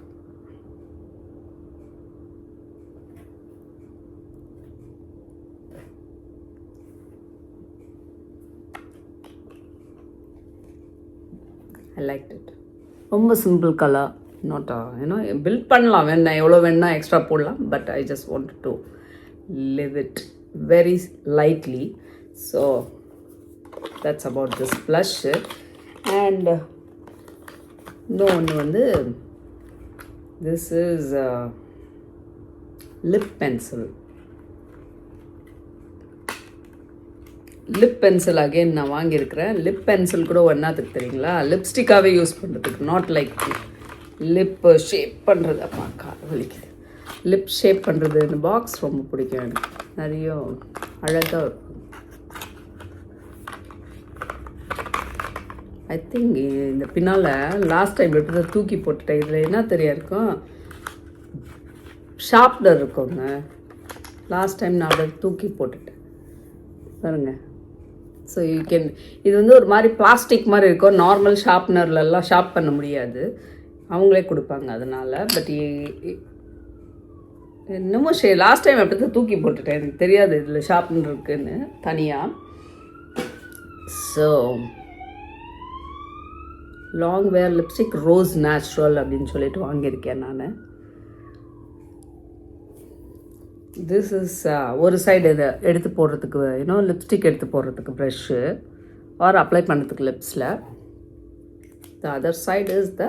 I liked it. ரொம்ப simple colour, not you know build பண்ணலாம், வேணா எவ்வளோ வேணா எக்ஸ்ட்ரா போடலாம், but I just want to live it very lightly. So that's about this blush. And இன்னொன்று வந்து this is lip pencil. Lip pencil again நான் வாங்கியிருக்கிறேன். லிப் பென்சில் கூட ஒன்றாத்துக்கு தெரியுங்களா, லிப்ஸ்டிக்காகவே யூஸ் பண்ணுறதுக்கு, நாட் லைக் லிப் ஷேப் பண்ணுறது. அப்பா கால் வலிக்குது. லிப் ஷேப் பண்ணுறது இந்த பாக்ஸ் ரொம்ப பிடிக்கும் எனக்கு, நிறைய அழகாக இருக்கும். ஐ திங்க் இந்த பின்னால் லாஸ்ட் டைம் எப்படி தூக்கி போட்டுட்டேன். இதில் என்ன தெரியா இருக்கும், ஷார்ப்னர் இருக்குங்க. லாஸ்ட் டைம் நான் அதை தூக்கி போட்டுட்டேன் பாருங்க. ஸோ யூ கேன், இது வந்து ஒரு மாதிரி பிளாஸ்டிக் மாதிரி இருக்கும், நார்மல் ஷார்ப்னர்லலாம் ஷார்ப் பண்ண முடியாது, அவங்களே கொடுப்பாங்க அதனால். பட் என்னமோ லாஸ்ட் டைம் அப்படி தான் தூக்கி போட்டுட்டேன், எனக்கு தெரியாது இதில் ஷார்ப்னர் இருக்குன்னு தனியாக. ஸோ லாங் வேர் லிப்ஸ்டிக் ரோஸ் நேச்சுரல் அப்படின்னு சொல்லிட்டு வாங்கியிருக்கேன் நான். திஸ் இஸ் ஒரு சைடு இதை எடுத்து போடுறதுக்கு, இன்னும் லிப்ஸ்டிக் எடுத்து போடுறதுக்கு ப்ரெஷ்ஷு ஆர் அப்ளை பண்ணுறதுக்கு லிப்ஸில். The other side is the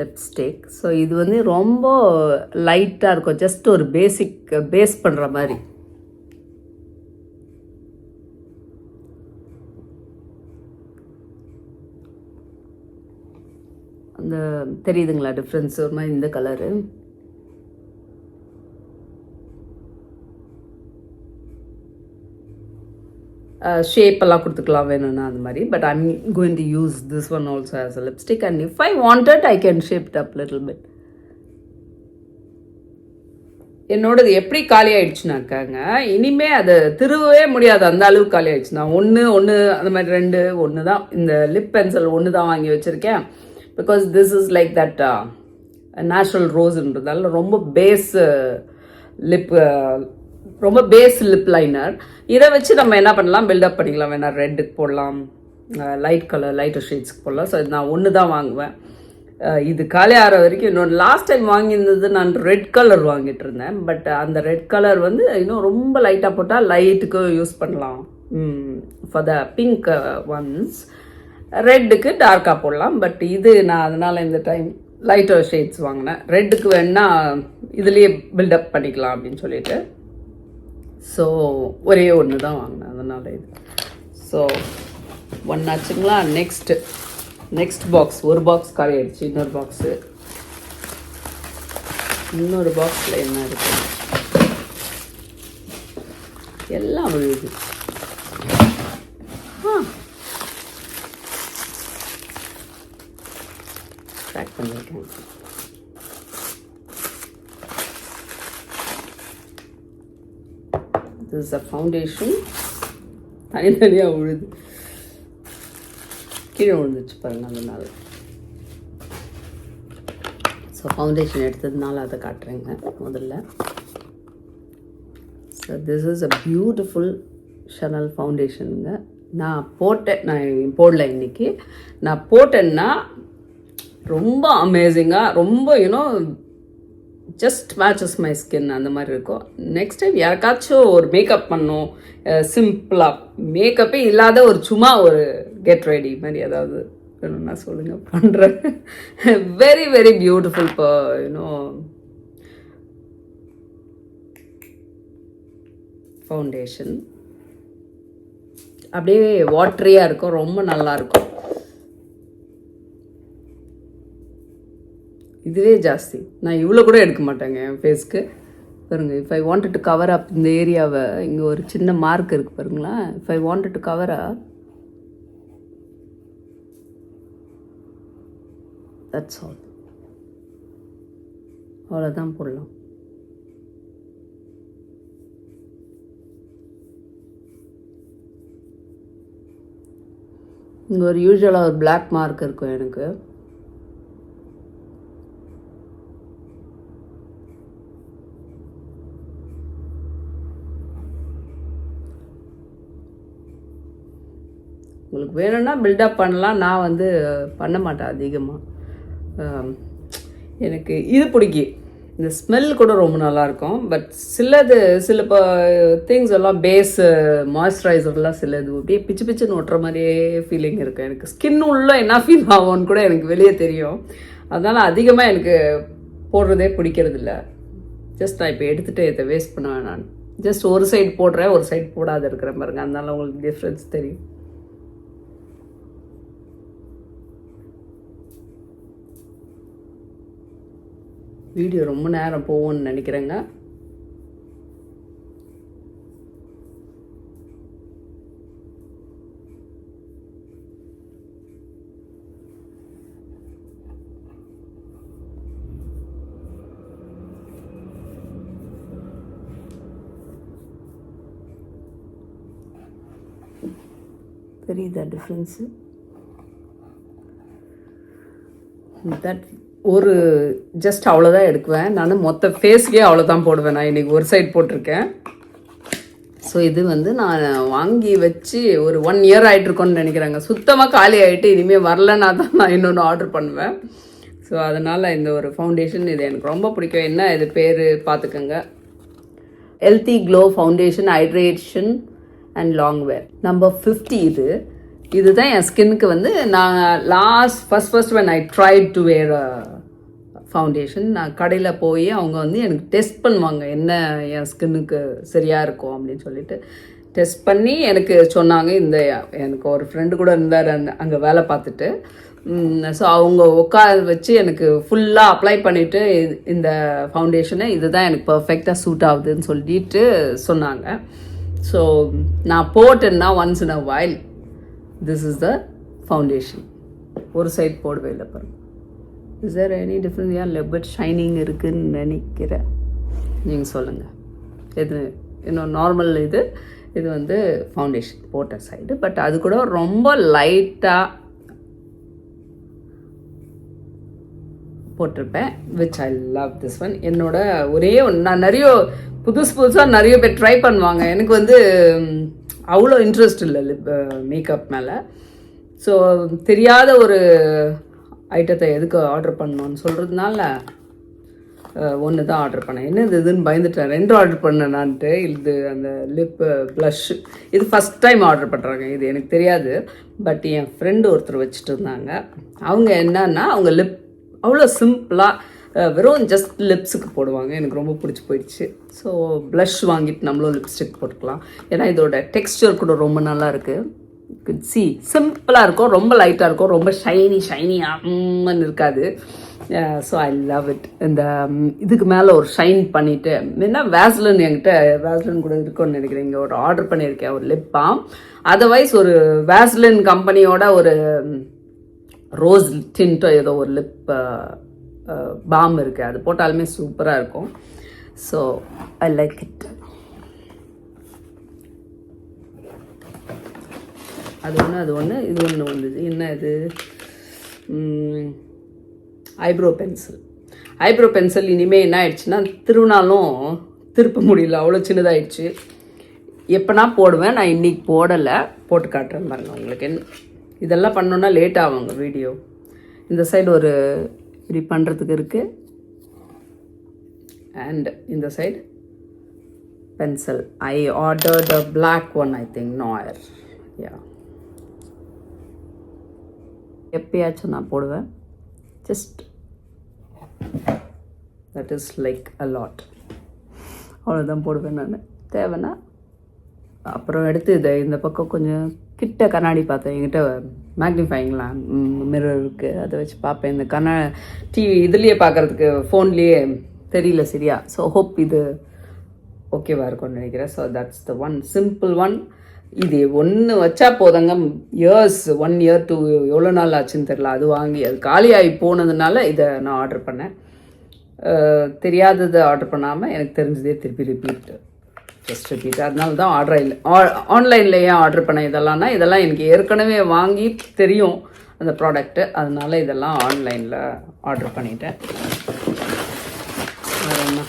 lipstick. So இது வந்து ரொம்ப லைட்டாக இருக்கும், ஜஸ்ட் ஒரு பேஸ் பண்ணுற மாதிரி. அந்த தெரியுதுங்களா டிஃப்ரென்ஸ், ஒரு மாதிரி இந்த கலரு. ஷேப்பெல்லாம் கொடுத்துக்கலாம் வேணும்னா அந்த மாதிரி. But I'm going to use this one also as a lipstick, and if I wanted I can shape it up little bit. என்னோடது எப்படி காலி ஆயிடுச்சுனாக்காங்க, இனிமே அதை திருவவே முடியாது, அந்த அளவுக்கு காலி ஆயிடுச்சு. நான் ஒன்று அந்த மாதிரி 2 ஒன்று தான், இந்த லிப் பென்சில் ஒன்று தான் வாங்கி வச்சுருக்கேன். Because this is like that natural ரோஸ்ன்றதால ரொம்ப பேஸ் லிப் லைனர். இதை வச்சு நம்ம என்ன பண்ணலாம், பில்டப் பண்ணிக்கலாம். வேணா ரெட்டுக்கு போடலாம், லைட்டர் ஷேட்ஸ்க்கு போடலாம். ஸோ நான் ஒன்று தான் வாங்குவேன். இது காலி ஆகிற வரைக்கும். இன்னொன்று லாஸ்ட் டைம் வாங்கியிருந்தது நான் ரெட் கலர் வாங்கிட்டு இருந்தேன். பட் அந்த ரெட் கலர் வந்து இன்னும் ரொம்ப லைட்டாக போட்டால் லைட்டுக்கு யூஸ் பண்ணலாம். ஃபார் த பிங்க் ஒன்ஸ் ரெட்டுக்கு டார்க்காக போடலாம். பட் இது நான் அதனால் இந்த டைம் லைட்டர் ஷேட்ஸ் வாங்கினேன். ரெட்டுக்கு வேணா இதுலேயே பில்டப் பண்ணிக்கலாம் அப்படின்னு சொல்லிட்டு. ஸோ ஒரே ஒன்று தான் வாங்கினேன், அதனால் இது. ஸோ ஒன்றாச்சுங்களா. நெக்ஸ்ட் பாக்ஸ், ஒரு பாக்ஸ் காலி ஆயிடுச்சு. இன்னொரு பாக்ஸில் என்ன இருக்கு, எல்லாம் விழுது. பேக் பண்ணியிருக்கேன். This is a foundation. தனியாக விழுது, கீழே விழுந்துச்சு பாருங்க அதனால. ஸோ ஃபவுண்டேஷன் எடுத்ததுனால அதை காட்டுறேங்க முதல்ல. So this is a beautiful Chanel ஃபவுண்டேஷனுங்க. நான் போடல இன்றைக்கி. நான் போட்டேன்னா ரொம்ப அமேசிங்காக, ரொம்ப ஜஸ்ட் மேட்சஸ் மை ஸ்கின் அந்த மாதிரி இருக்கும். நெக்ஸ்ட் டைம் யாருக்காச்சும் ஒரு மேக்கப் பண்ணோம், சிம்பிளாக மேக்கப்பே இல்லாத ஒரு சும்மா ஒரு கெட் ரெடி மாதிரி ஏதாவது வேணும்னா சொல்லுங்கள், பண்ணுறேன். Very very beautiful foundation. அப்படியே வாட்டரியாக இருக்கும், ரொம்ப நல்லாயிருக்கும். இதுவே ஜாஸ்தி. நான் இவ்வளோ கூட எடுக்க மாட்டேங்க என் ஃபேஸ்க்கு. பாருங்க, if I wanted to cover up இந்த ஏரியாவை, இங்கே ஒரு சின்ன மார்க் இருக்குது பாருங்களேன். If I wanted to cover up, that's all. அவ்வளோதான் போடலாம். இங்கே ஒரு யூஸ்வலாக ஒரு பிளாக் மார்க் இருக்கும் எனக்கு. உங்களுக்கு வேணும்னா பில்டப் பண்ணலாம். நான் பண்ண மாட்டேன் அதிகமாக. எனக்கு இது பிடிக்கும். இந்த ஸ்மெல் கூட ரொம்ப நல்லாயிருக்கும். பட் சில திங்ஸ் எல்லாம் பேஸு மாய்ஸ்சரைசர்லாம் சிலது அப்படியே பிச்சுன்னு ஒட்டுற மாதிரியே ஃபீலிங் இருக்குது. எனக்கு ஸ்கின் உள்ள என்ன ஃபீல் ஆகும்னு கூட எனக்கு வெளியே தெரியும். அதனால் அதிகமாக எனக்கு போடுறதே பிடிக்கிறதில்ல. ஜஸ்ட் நான் இப்போ எடுத்துகிட்டு இதை வேஸ்ட் பண்ண வேணாம். ஜஸ்ட் ஒரு சைடு போடுறேன், ஒரு சைடு போடாத இருக்கிற பாருங்க. அதனால உங்களுக்கு டிஃப்ரென்ஸ் தெரியும். வீடியோ ரொம்ப நேரம் போகும்னு நினைக்கிறேங்க. தெரியுதா டிஃப்ரென்ஸு? தட் ஒரு ஜஸ்ட் அவ்வளோதான் எடுக்குவேன். நான் மொத்த ஃபேஸ்க்கே அவ்வளோதான் போடுவேன். நான் இன்றைக்கி ஒரு சைட் போட்டிருக்கேன். ஸோ இது நான் வாங்கி வச்சு ஒரு 1 year ஆகிட்ருக்கோன்னு நினைக்கிறேங்க. சுத்தமாக காலி ஆகிட்டு இனிமேல் வரலன்னா தான் நான் இன்னொன்று ஆர்டர் பண்ணுவேன். ஸோ அதனால் இந்த ஒரு ஃபவுண்டேஷன் இது எனக்கு ரொம்ப பிடிக்கும். என்ன இது பேர் பார்த்துக்கோங்க, healthy glow foundation hydration and long wear number 50. இதுதான் என் ஸ்கின்னுக்கு நான் first when I tried to wear foundation, நான் கடையில் போய் அவங்க எனக்கு டெஸ்ட் பண்ணுவாங்க என்ன என் ஸ்கின்னுக்கு சரியாக இருக்கும் அப்படின்னு சொல்லிட்டு டெஸ்ட் பண்ணி எனக்கு சொன்னாங்க. எனக்கு ஒரு ஃப்ரெண்டு கூட இருந்தார் அங்கே வேலை பார்த்துட்டு. ஸோ அவங்க உட்கார வச்சு எனக்கு ஃபுல்லாக அப்ளை பண்ணிவிட்டு இந்த ஃபவுண்டேஷனை இதுதான் எனக்கு பர்ஃபெக்டாக சூட் ஆகுதுன்னு சொல்லிட்டு சொன்னாங்க. ஸோ நான் போட்டேன்னா once in a while this is the foundation. ஒரு சைட் போடவே இல்லை பாருங்க. Is there any different? ஏன் லெபட் ஷைனிங் இருக்குதுன்னு நினைக்கிறேன். நீங்கள் சொல்லுங்கள். இது இன்னும் நார்மல் இது ஃபவுண்டேஷன் போட்ட சைடு. பட் அது கூட ரொம்ப லைட்டாக போட்டிருப்பேன். Which I love this one. என்னோட நான் புதுசாக நிறைய பேர் ட்ரை பண்ணுவாங்க. எனக்கு அவ்வளோ இன்ட்ரெஸ்ட் இல்லை மேக்கப் மேலே. ஸோ தெரியாத ஒரு ஐட்டத்தை எதுக்கு ஆர்டர் பண்ணணும்னு சொல்கிறதுனால ஒன்று தான் ஆர்டர் பண்ணேன். என்ன இதுன்னு பயந்துட்டேன். 2 ஆர்டர் பண்ணேன் நான்ட்டு. இது அந்த லிப் ப்ளஷ் இது ஃபஸ்ட் டைம் ஆர்டர் பண்ணுறாங்க. இது எனக்கு தெரியாது. பட் என் ஃப்ரெண்டு ஒருத்தர் வச்சுட்டு இருந்தாங்க. அவங்க என்னன்னா அவங்க லிப் அவ்வளோ சிம்பிளாக வெறும் ஜஸ்ட் லிப்ஸுக்கு போடுவாங்க. எனக்கு ரொம்ப பிடிச்சி போயிடுச்சு. ஸோ ப்ளஷ் வாங்கிட்டு நம்மளும் லிப்ஸ்டிக் போட்டுக்கலாம். ஏன்னா இதோட டெக்ஸ்டர் கூட ரொம்ப நல்லா இருக்குது. சிம்பிளாக இருக்கும், ரொம்ப லைட்டாக இருக்கும், ரொம்ப ஷைனியாக இருக்காது. So I love it. இந்த இதுக்கு மேலே ஒரு ஷைன் பண்ணிவிட்டு என்ன வேஸ்லின் என்கிட்ட வேஸ்லின் கூட இருக்குன்னு நினைக்கிறேன். இங்கே ஒரு ஆர்டர் பண்ணியிருக்கேன் ஒரு லிப் பாம். அதர்வைஸ் ஒரு வேஸ்லின் கம்பெனியோட ஒரு ரோஸ் டின்ட்டோ ஏதோ ஒரு லிப் பாம் இருக்குது. அது போட்டாலுமே சூப்பராக இருக்கும். So I like it. அது ஒன்று இது ஒன்று வந்தது. என்ன இது? ஐப்ரோ பென்சில் இனிமேல் என்ன ஆயிடுச்சுன்னா திருப்பினாலும் திருப்ப முடியல, அவ்வளோ சின்னதாகிடுச்சு. எப்போனா போடுவேன். நான் இன்றைக்கி போடலை, போட்டு காட்டுறேன் பாருங்கள் உங்களுக்கு. இதெல்லாம் பண்ணோன்னா லேட் ஆகுங்க வீடியோ. இந்த சைடு ஒரு இப்படி பண்ணுறதுக்கு இருக்குது, அண்ட் இந்த side pencil. I ordered a black one, I think, Noir. Yeah. எப்பயாச்சும் நான் போடுவேன். Just that is like a lot. அவ்வளோதான் போடுவேன் நான். தேவைன்னா அப்புறம் எடுத்து இதை இந்த பக்கம் கொஞ்சம் கிட்ட கண்ணாடி பார்த்தேன். என்கிட்ட மேக்னிஃபைங்லாம் மிரர் இருக்குது, அதை வச்சு பார்ப்பேன். இந்த டிவி இதுலேயே பார்க்குறதுக்கு ஃபோன்லேயே தெரியல சரியா. ஸோ ஹோப் இது ஓகேவா இருக்கும்னு நினைக்கிறேன். So that's the one simple one. இது ஒன்று வச்சா போதாங்க. இயர்ஸ் 1 year 2 எவ்வளோ நாள் ஆச்சுன்னு தெரில. அது வாங்கி அது காலியாகி போனதுனால இதை நான் ஆர்டர் பண்ணேன். தெரியாததை ஆர்டர் பண்ணாமல் எனக்கு தெரிஞ்சதே திருப்பி ஜஸ்ட் ரிப்பீட். அதனால தான் ஆன்லைனில் ஏன் ஆர்டர் பண்ணேன் இதெல்லாம்னா, இதெல்லாம் எனக்கு ஏற்கனவே வாங்கி தெரியும் அந்த ப்ராடக்ட்டு. அதனால இதெல்லாம் ஆன்லைனில் ஆர்டர் பண்ணிட்டேன். என்ன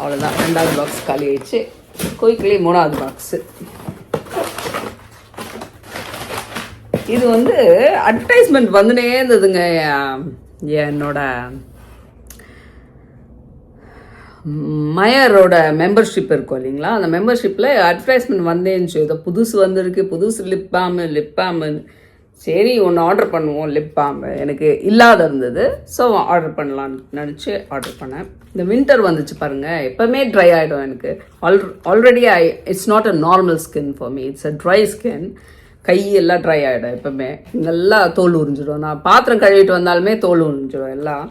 அவ்வளோதான். 2வது பாக்ஸ் காலி ஆயிடுச்சு. குயிக்லி 3வது பாக்ஸு. இது வந்து அட்வர்டைஸ்மெண்ட் வந்துனே இருந்ததுங்க. என்னோட மயரோட மெம்பர்ஷிப் இருக்கும் இல்லைங்களா, அந்த மெம்பர்ஷிப்பில் அட்வர்டைஸ்மெண்ட் வந்தேன்னு ஏதோ புதுசு வந்திருக்கு, புதுசு லிப் பாமு. சரி ஒன்று ஆர்டர் பண்ணுவோம். லிப் பாம் எனக்கு இல்லாத இருந்தது, ஸோ ஆர்டர் பண்ணலான்னு நினச்சி ஆர்டர் பண்ணேன். இந்த வின்டர் வந்துச்சு பாருங்கள், எப்போவுமே ட்ரை ஆகிடும் எனக்கு. Already it's not a normal skin for me, it's a dry skin. கையெல்லாம் ட்ரை ஆகிடும் எப்போவுமே. நல்லா தோல் உறிஞ்சிடும். நான் பாத்திரம் கழுவிட்டு வந்தாலுமே தோல் உறிஞ்சிடும் எல்லாம்.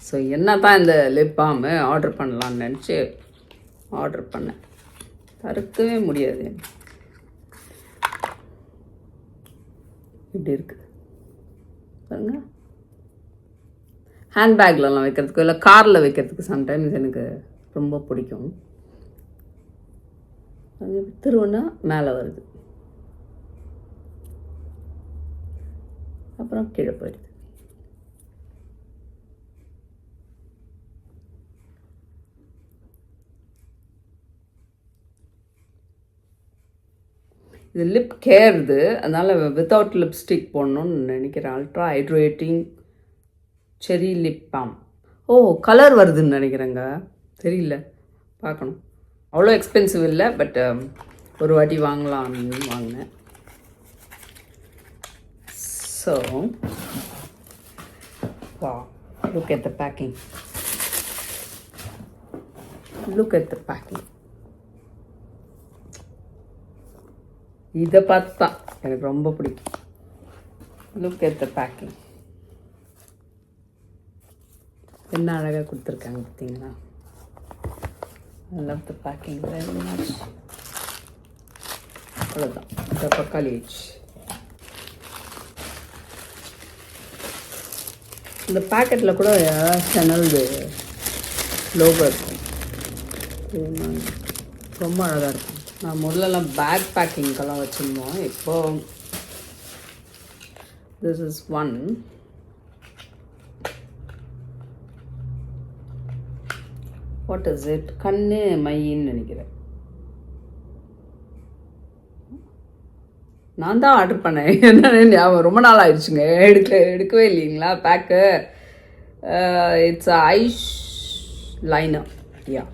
ஸோ என்ன தான் இந்த லிப் பாம் ஆர்டர் பண்ணலான்னு நினச்சி ஆர்டர் பண்ணேன். தடுக்கவே முடியாது. இப்படி இருக்குது பாருங்க. ஹேண்ட்பேக்லலாம் வைக்கிறதுக்கு இல்லை காரில் வைக்கிறதுக்கு சம்டைம்ஸ் எனக்கு ரொம்ப பிடிக்கும். அது திருவண்ணா மேலே வருது, அப்புறம் கீழே போயிடுது. இது லிப் கேர்து, அதனால் வித்தவுட் லிப்ஸ்டிக் போடணும்னு நினைக்கிறேன். அல்ட்ரா ஹைட்ரேட்டிங் செரி லிப் பாம். ஓ கலர் வருதுன்னு நினைக்கிறேங்க, தெரியல, பார்க்கணும். அவ்வளோ எக்ஸ்பென்சிவ் இல்லை, பட் ஒரு வாட்டி வாங்கலாம்னு வாங்கினேன். So wow, look at the packing. Look at the packing. இதை பார்த்து தான் எனக்கு ரொம்ப பிடிக்கும். Look at the packing. என்ன அழகாக கொடுத்துருக்காங்க பார்த்தீங்கன்னா. I love the packing very much. அவ்வளோதான், இந்த பக்காளி ஆயிடுச்சு. இந்த பேக்கெட்டில் கூட சேனல்து லோகோ இருக்கும், ரொம்ப அழகாக இருக்கும். நான் முதல்லலாம் பேக் பேக்கிங்க்கெல்லாம் வச்சுருந்தோம். இப்போ this is one. What is it? கண்ணு மையின்னு நினைக்கிறேன். நான் தான் ஆர்டர் பண்ணேன், என்னன்னு ஞாபகம், ரொம்ப நாள் ஆயிடுச்சுங்க. எடுக்கவே இல்லைங்களா bag. It's eyeliner. Yeah,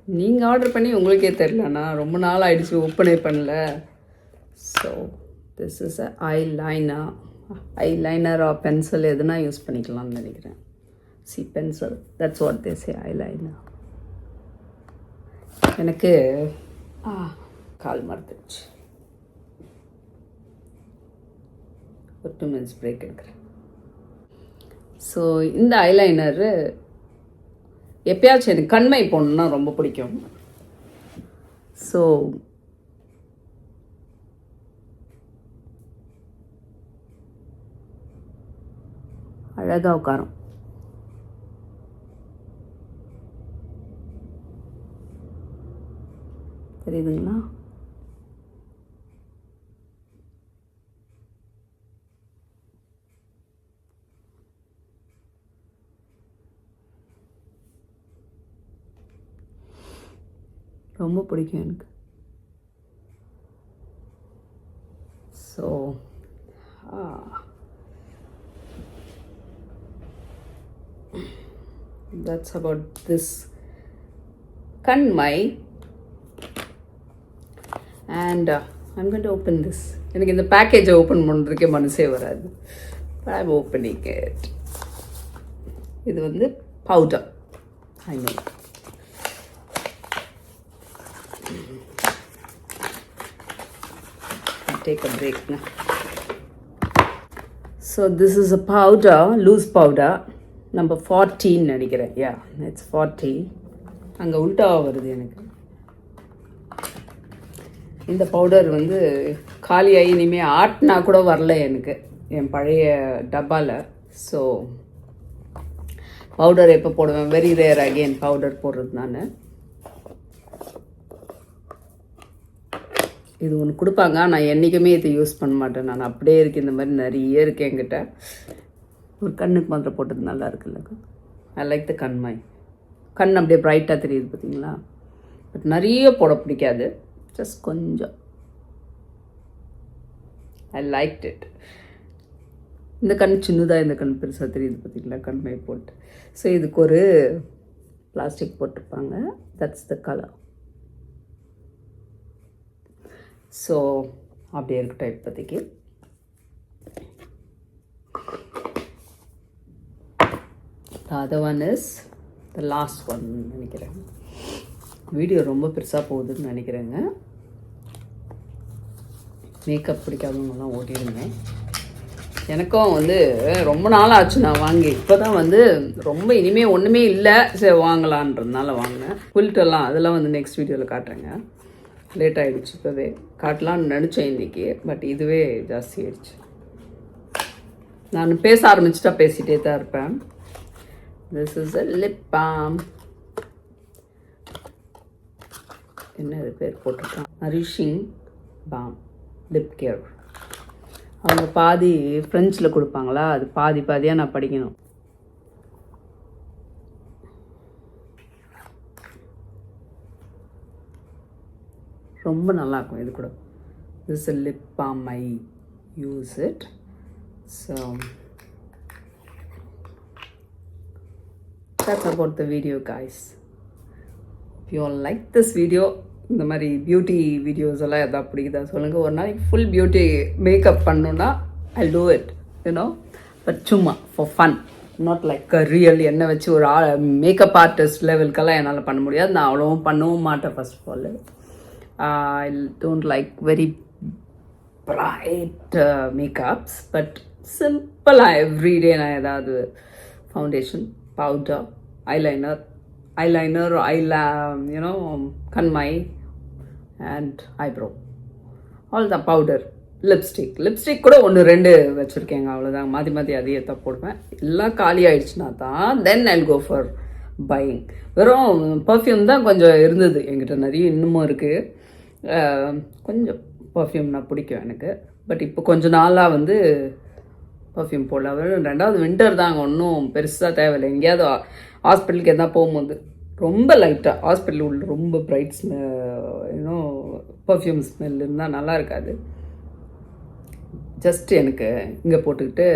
நீங்கள் ஆர்டர் பண்ணி உங்களுக்கே தெரிலண்ணா, ரொம்ப நாள் ஆயிடுச்சு, ஓப்பனே பண்ணல. So this is a eyeliner or pencil எதுனா யூஸ் பண்ணிக்கலாம்னு நினைக்கிறேன். See pencil, that's what they say, eyeliner. எனக்கு கால் மறந்துடுச்சு. ஒரு 2 minutes பிரேக் எடுக்கிறேன். ஸோ இந்த ஐலைனரு எப்பயாச்சும் எனக்கு கண்மை போடணுன்னா ரொம்ப பிடிக்கும். ஸோ அழகாக உட்காரும். தெரியுதுங்களா? ரொம்ப பிடிக்கும் எனக்கு. So that's about this Kanmai. And I'm going to open this. எனக்கு இந்த பேக்கேஜை ஓப்பன் பண்ணுறதுக்கே மனசே வராது. But I'm opening it. இது வந்து powder. I know. I'll take a break now. So this is a powder, loose powder. Number 14 நினைக்கிறேன். Yeah, it's 40. அங்கே உல்டாவாக வருது எனக்கு. இந்த பவுடர் வந்து காலியாகி இனிமேல் ஆட்டினா கூட வரல எனக்கு என் பழைய டப்பாவில். ஸோ பவுடர் எப்போ போடுவேன், வெரி ரேர் அகெயின் பவுடர் போடுறது நான். இது ஒன்று கொடுப்பாங்க, நான் என்றைக்குமே இதை யூஸ் பண்ண மாட்டேன். நான் அப்படியே இருக்கு, இந்த மாதிரி நிறைய இருக்குது என்கிட்ட. ஒரு கண்ணுக்கு மாத்திரம் போட்டது நல்லா இருக்குல்ல. ஐ லைக் த கண்மாய். கண் அப்படியே ப்ரைட்டாக தெரியுது பார்த்தீங்களா. பட் நிறைய போட பிடிக்காது, ஜஸ்ட் கொஞ்சம். ஐ லைக் இட். இந்த கண் சின்னதாக, இந்த கண் பெருசாக தெரியுது பார்த்தீங்களா கண்மை போட்டு. ஸோ இதுக்கு ஒரு பிளாஸ்டிக் போட்டிருப்பாங்க, தட்ஸ் த கலர். ஸோ அப்படியே இருக்கட்டும் இப்போதைக்கு. The other one is the last one நினைக்கிறேன். வீடியோ ரொம்ப பெருசாக போகுதுன்னு நினைக்கிறேங்க. மேக்கப் பிடிக்காதவங்கலாம் ஓட்டிடுங்க. எனக்கும் வந்து ரொம்ப நாள் ஆச்சு நான் வாங்கி. இப்போ தான் வந்து ரொம்ப இனிமேல் ஒன்றுமே இல்லை, சரி வாங்கலான்றதுனால வாங்கினேன். குல்ட்டெல்லாம் அதெல்லாம் வந்து நெக்ஸ்ட் வீடியோவில் காட்டுறேங்க. லேட் ஆகிடுச்சு, இப்போவே காட்டலான்னு நினச்சேன் இன்றைக்கி. பட் இதுவே ஜாஸ்தி ஆகிடுச்சு. நான் பேச ஆரம்பிச்சிட்டா பேசிகிட்டே தான் இருப்பேன். This is a lip balm. என்ன இது பேர் போட்டிருக்கான், நரிஷிங் பாம் லிப் கேர். அவங்க பாதி ஃப்ரெஞ்சில் கொடுப்பாங்களா, அது பாதி பாதியாக நான் படிக்கணும். ரொம்ப நல்லாயிருக்கும் இது கூட. This is a lip balm, I use it. So that's about the video guys. If you all like this video, இந்த மாதிரி பியூட்டி வீடியோஸ் எல்லாம் எதாவது பிடிக்குதா சொல்லுங்கள். ஒரு நாளைக்கு ஃபுல் பியூட்டி மேக்கப் பண்ணணுன்னா I'll do it, you know. But சும்மா for fun, not like real எண்ணெய் வச்சு ஒரு மேக்கப் ஆர்டிஸ்ட் லெவலுக்கெல்லாம் என்னால் பண்ண முடியாது. நான் அவ்வளோவும் பண்ணவும் மாட்டேன். First of all I don't like very bright makeups, but சிம்பிளாக எவ்ரிடே நான் ஏதாவது foundation, powder, eyeliner, you know, kanmai and eyebrow, all the powder, lipstick கூட ஒன்று ரெண்டு வச்சுருக்கேங்க, அவ்வளோதான். மாற்றி மாற்றி அதையே தான் போடுவேன். எல்லாம் காலி ஆயிடுச்சுன்னா தான் then I'll go for buying. வெறும் பர்ஃப்யூம் தான் கொஞ்சம் இருந்தது என்கிட்ட, நிறைய இன்னமும் இருக்குது. கொஞ்சம் பர்ஃப்யூம்னா பிடிக்கும் எனக்கு. பட் இப்போ கொஞ்ச நாளாக வந்து பர்ஃப்யூம் போடல. ரெண்டாவது வின்டர் தாங்க, ஒன்றும் பெருசாக தேவையில்லை. எங்கேயாவது ஹாஸ்பிட்டலுக்கு எதாவது போகும்போது ரொம்ப லைட்டாக, ஹாஸ்பிட்டல் உள்ள ரொம்ப பிரைட் இன்னும் பர்ஃப்யூம் ஸ்மெல் இருந்தால் நல்லா இருக்காது. ஜஸ்ட் எனக்கு இங்கே போட்டுக்கிட்டு,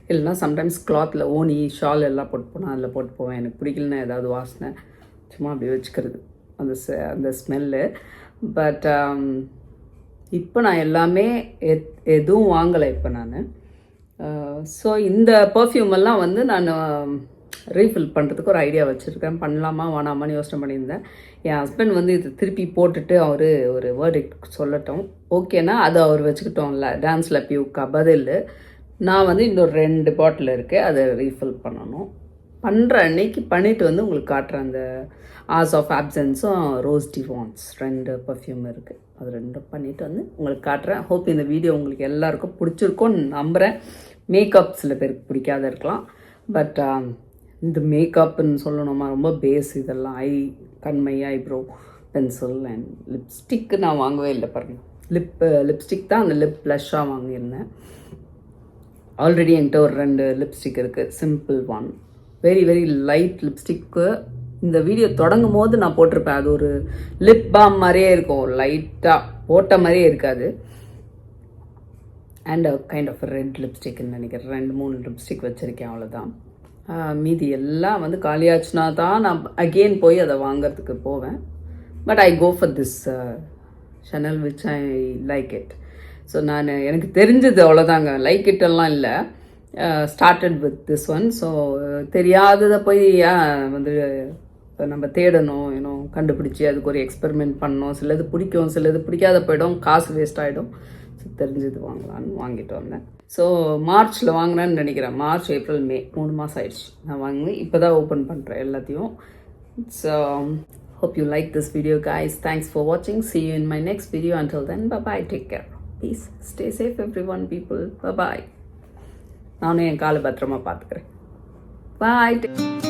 இல்லைன்னா சம்டைம்ஸ் கிளாத்தில் ஓனி ஷால் எல்லாம் போட்டு போனால் அதில் போட்டு போவேன். எனக்கு பிடிக்கலன்னா ஏதாவது வாசனை சும்மா அப்படியே வச்சுக்கிறது அந்த ஸ்மெல்லு. பட் இப்போ நான் எல்லாமே எதுவும் வாங்கலை இப்போ நான். ஸோ இந்த பர்ஃப்யூம் எல்லாம் வந்து நான் ரீஃபில் பண்ணுறதுக்கு ஒரு ஐடியா வச்சுருக்கேன். பண்ணலாமா வேணாமான்னு யோசனை பண்ணியிருந்தேன். என் ஹஸ்பண்ட் வந்து இது திருப்பி போட்டுட்டு அவர் ஒரு வேர்டிக்ட் சொல்லட்டும். ஓகேனா அது அவர் வச்சுக்கிட்டோம்ல, டான்ஸில் பியூக்கா பதில். நான் வந்து இன்னொரு 2 பாட்டில் இருக்குது, அதை ரீஃபில் பண்ணணும். பண்ணுற அன்னைக்கு பண்ணிவிட்டு வந்து உங்களுக்கு காட்டுறேன். அந்த ஆர்ஸ் ஆஃப் ஆப்சன்ஸும் ரோஸ் டிவான்ஸ் 2 பர்ஃப்யூம் இருக்குது, அது 2 பண்ணிவிட்டு வந்து உங்களுக்கு காட்டுறேன். ஹோப் இந்த வீடியோ உங்களுக்கு எல்லாருக்கும் பிடிச்சிருக்கும்னு நம்புகிறேன். மேக்கப் சில பேருக்கு பிடிக்காத இருக்கலாம், பட் இந்த மேக்கப்னு சொல்லணுமா ரொம்ப பேஸ் இதெல்லாம். கண்மை, ஐப்ரோ, பென்சில் அண்ட் லிப்ஸ்டிக்கு நான் வாங்கவே இல்லை பாருங்கள். லிப்ஸ்டிக் தான் அந்த லிப் ப்ளஷ்ஷாக வாங்கியிருந்தேன். ஆல்ரெடி என்கிட்ட ஒரு 2 லிப்ஸ்டிக் இருக்குது, simple one, very very light lipstick. இந்த வீடியோ தொடங்கும் போது நான் போட்டிருப்பேன். அது ஒரு லிப் பாம் மாதிரியே இருக்கும், லைட்டாக போட்ட மாதிரியே இருக்காது. அண்ட் கைண்ட் ஆஃப் ரெட் லிப்ஸ்டிக்னு நினைக்கிறேன். 2-3 லிப்ஸ்டிக் வச்சுருக்கேன், அவ்வளோதான். மீதி எல்லாம் வந்து காலியாச்சுன்னா தான் நான் அகெயின் போய் அதை வாங்கிறதுக்கு போவேன். But I go for this Chanel which I like it. So நான் எனக்கு தெரிஞ்சது அவ்வளோதாங்க, லைக் இட் எல்லாம் இல்லை. Started with this one. So தெரியாததை போய் வந்து நம்ம தேடணும், கண்டுபிடிச்சி அதுக்கு ஒரு எக்ஸ்பெரிமெண்ட் பண்ணணும். சிலது பிடிக்கும், சிலது பிடிக்காத போயிடும், காசு வேஸ்ட் ஆகிடும். ஸோ தெரிஞ்சது வாங்கலான்னு வாங்கிட்டு வந்தேன். ஸோ மார்ச்சில் வாங்கினேன்னு நினைக்கிறேன். மார்ச், ஏப்ரல், மே 3 மாதம் ஆயிடுச்சு நான் வாங்கி. இப்போ தான் ஓப்பன் பண்ணுறேன் எல்லாத்தையும். So hope you like this video, guys. Thanks for watching. See you in my next video. Until then, bye bye, take care, peace, stay safe everyone, people. Bye bye. நானும் என் காலை பத்திரமா பார்த்துக்கிறேன். Bye.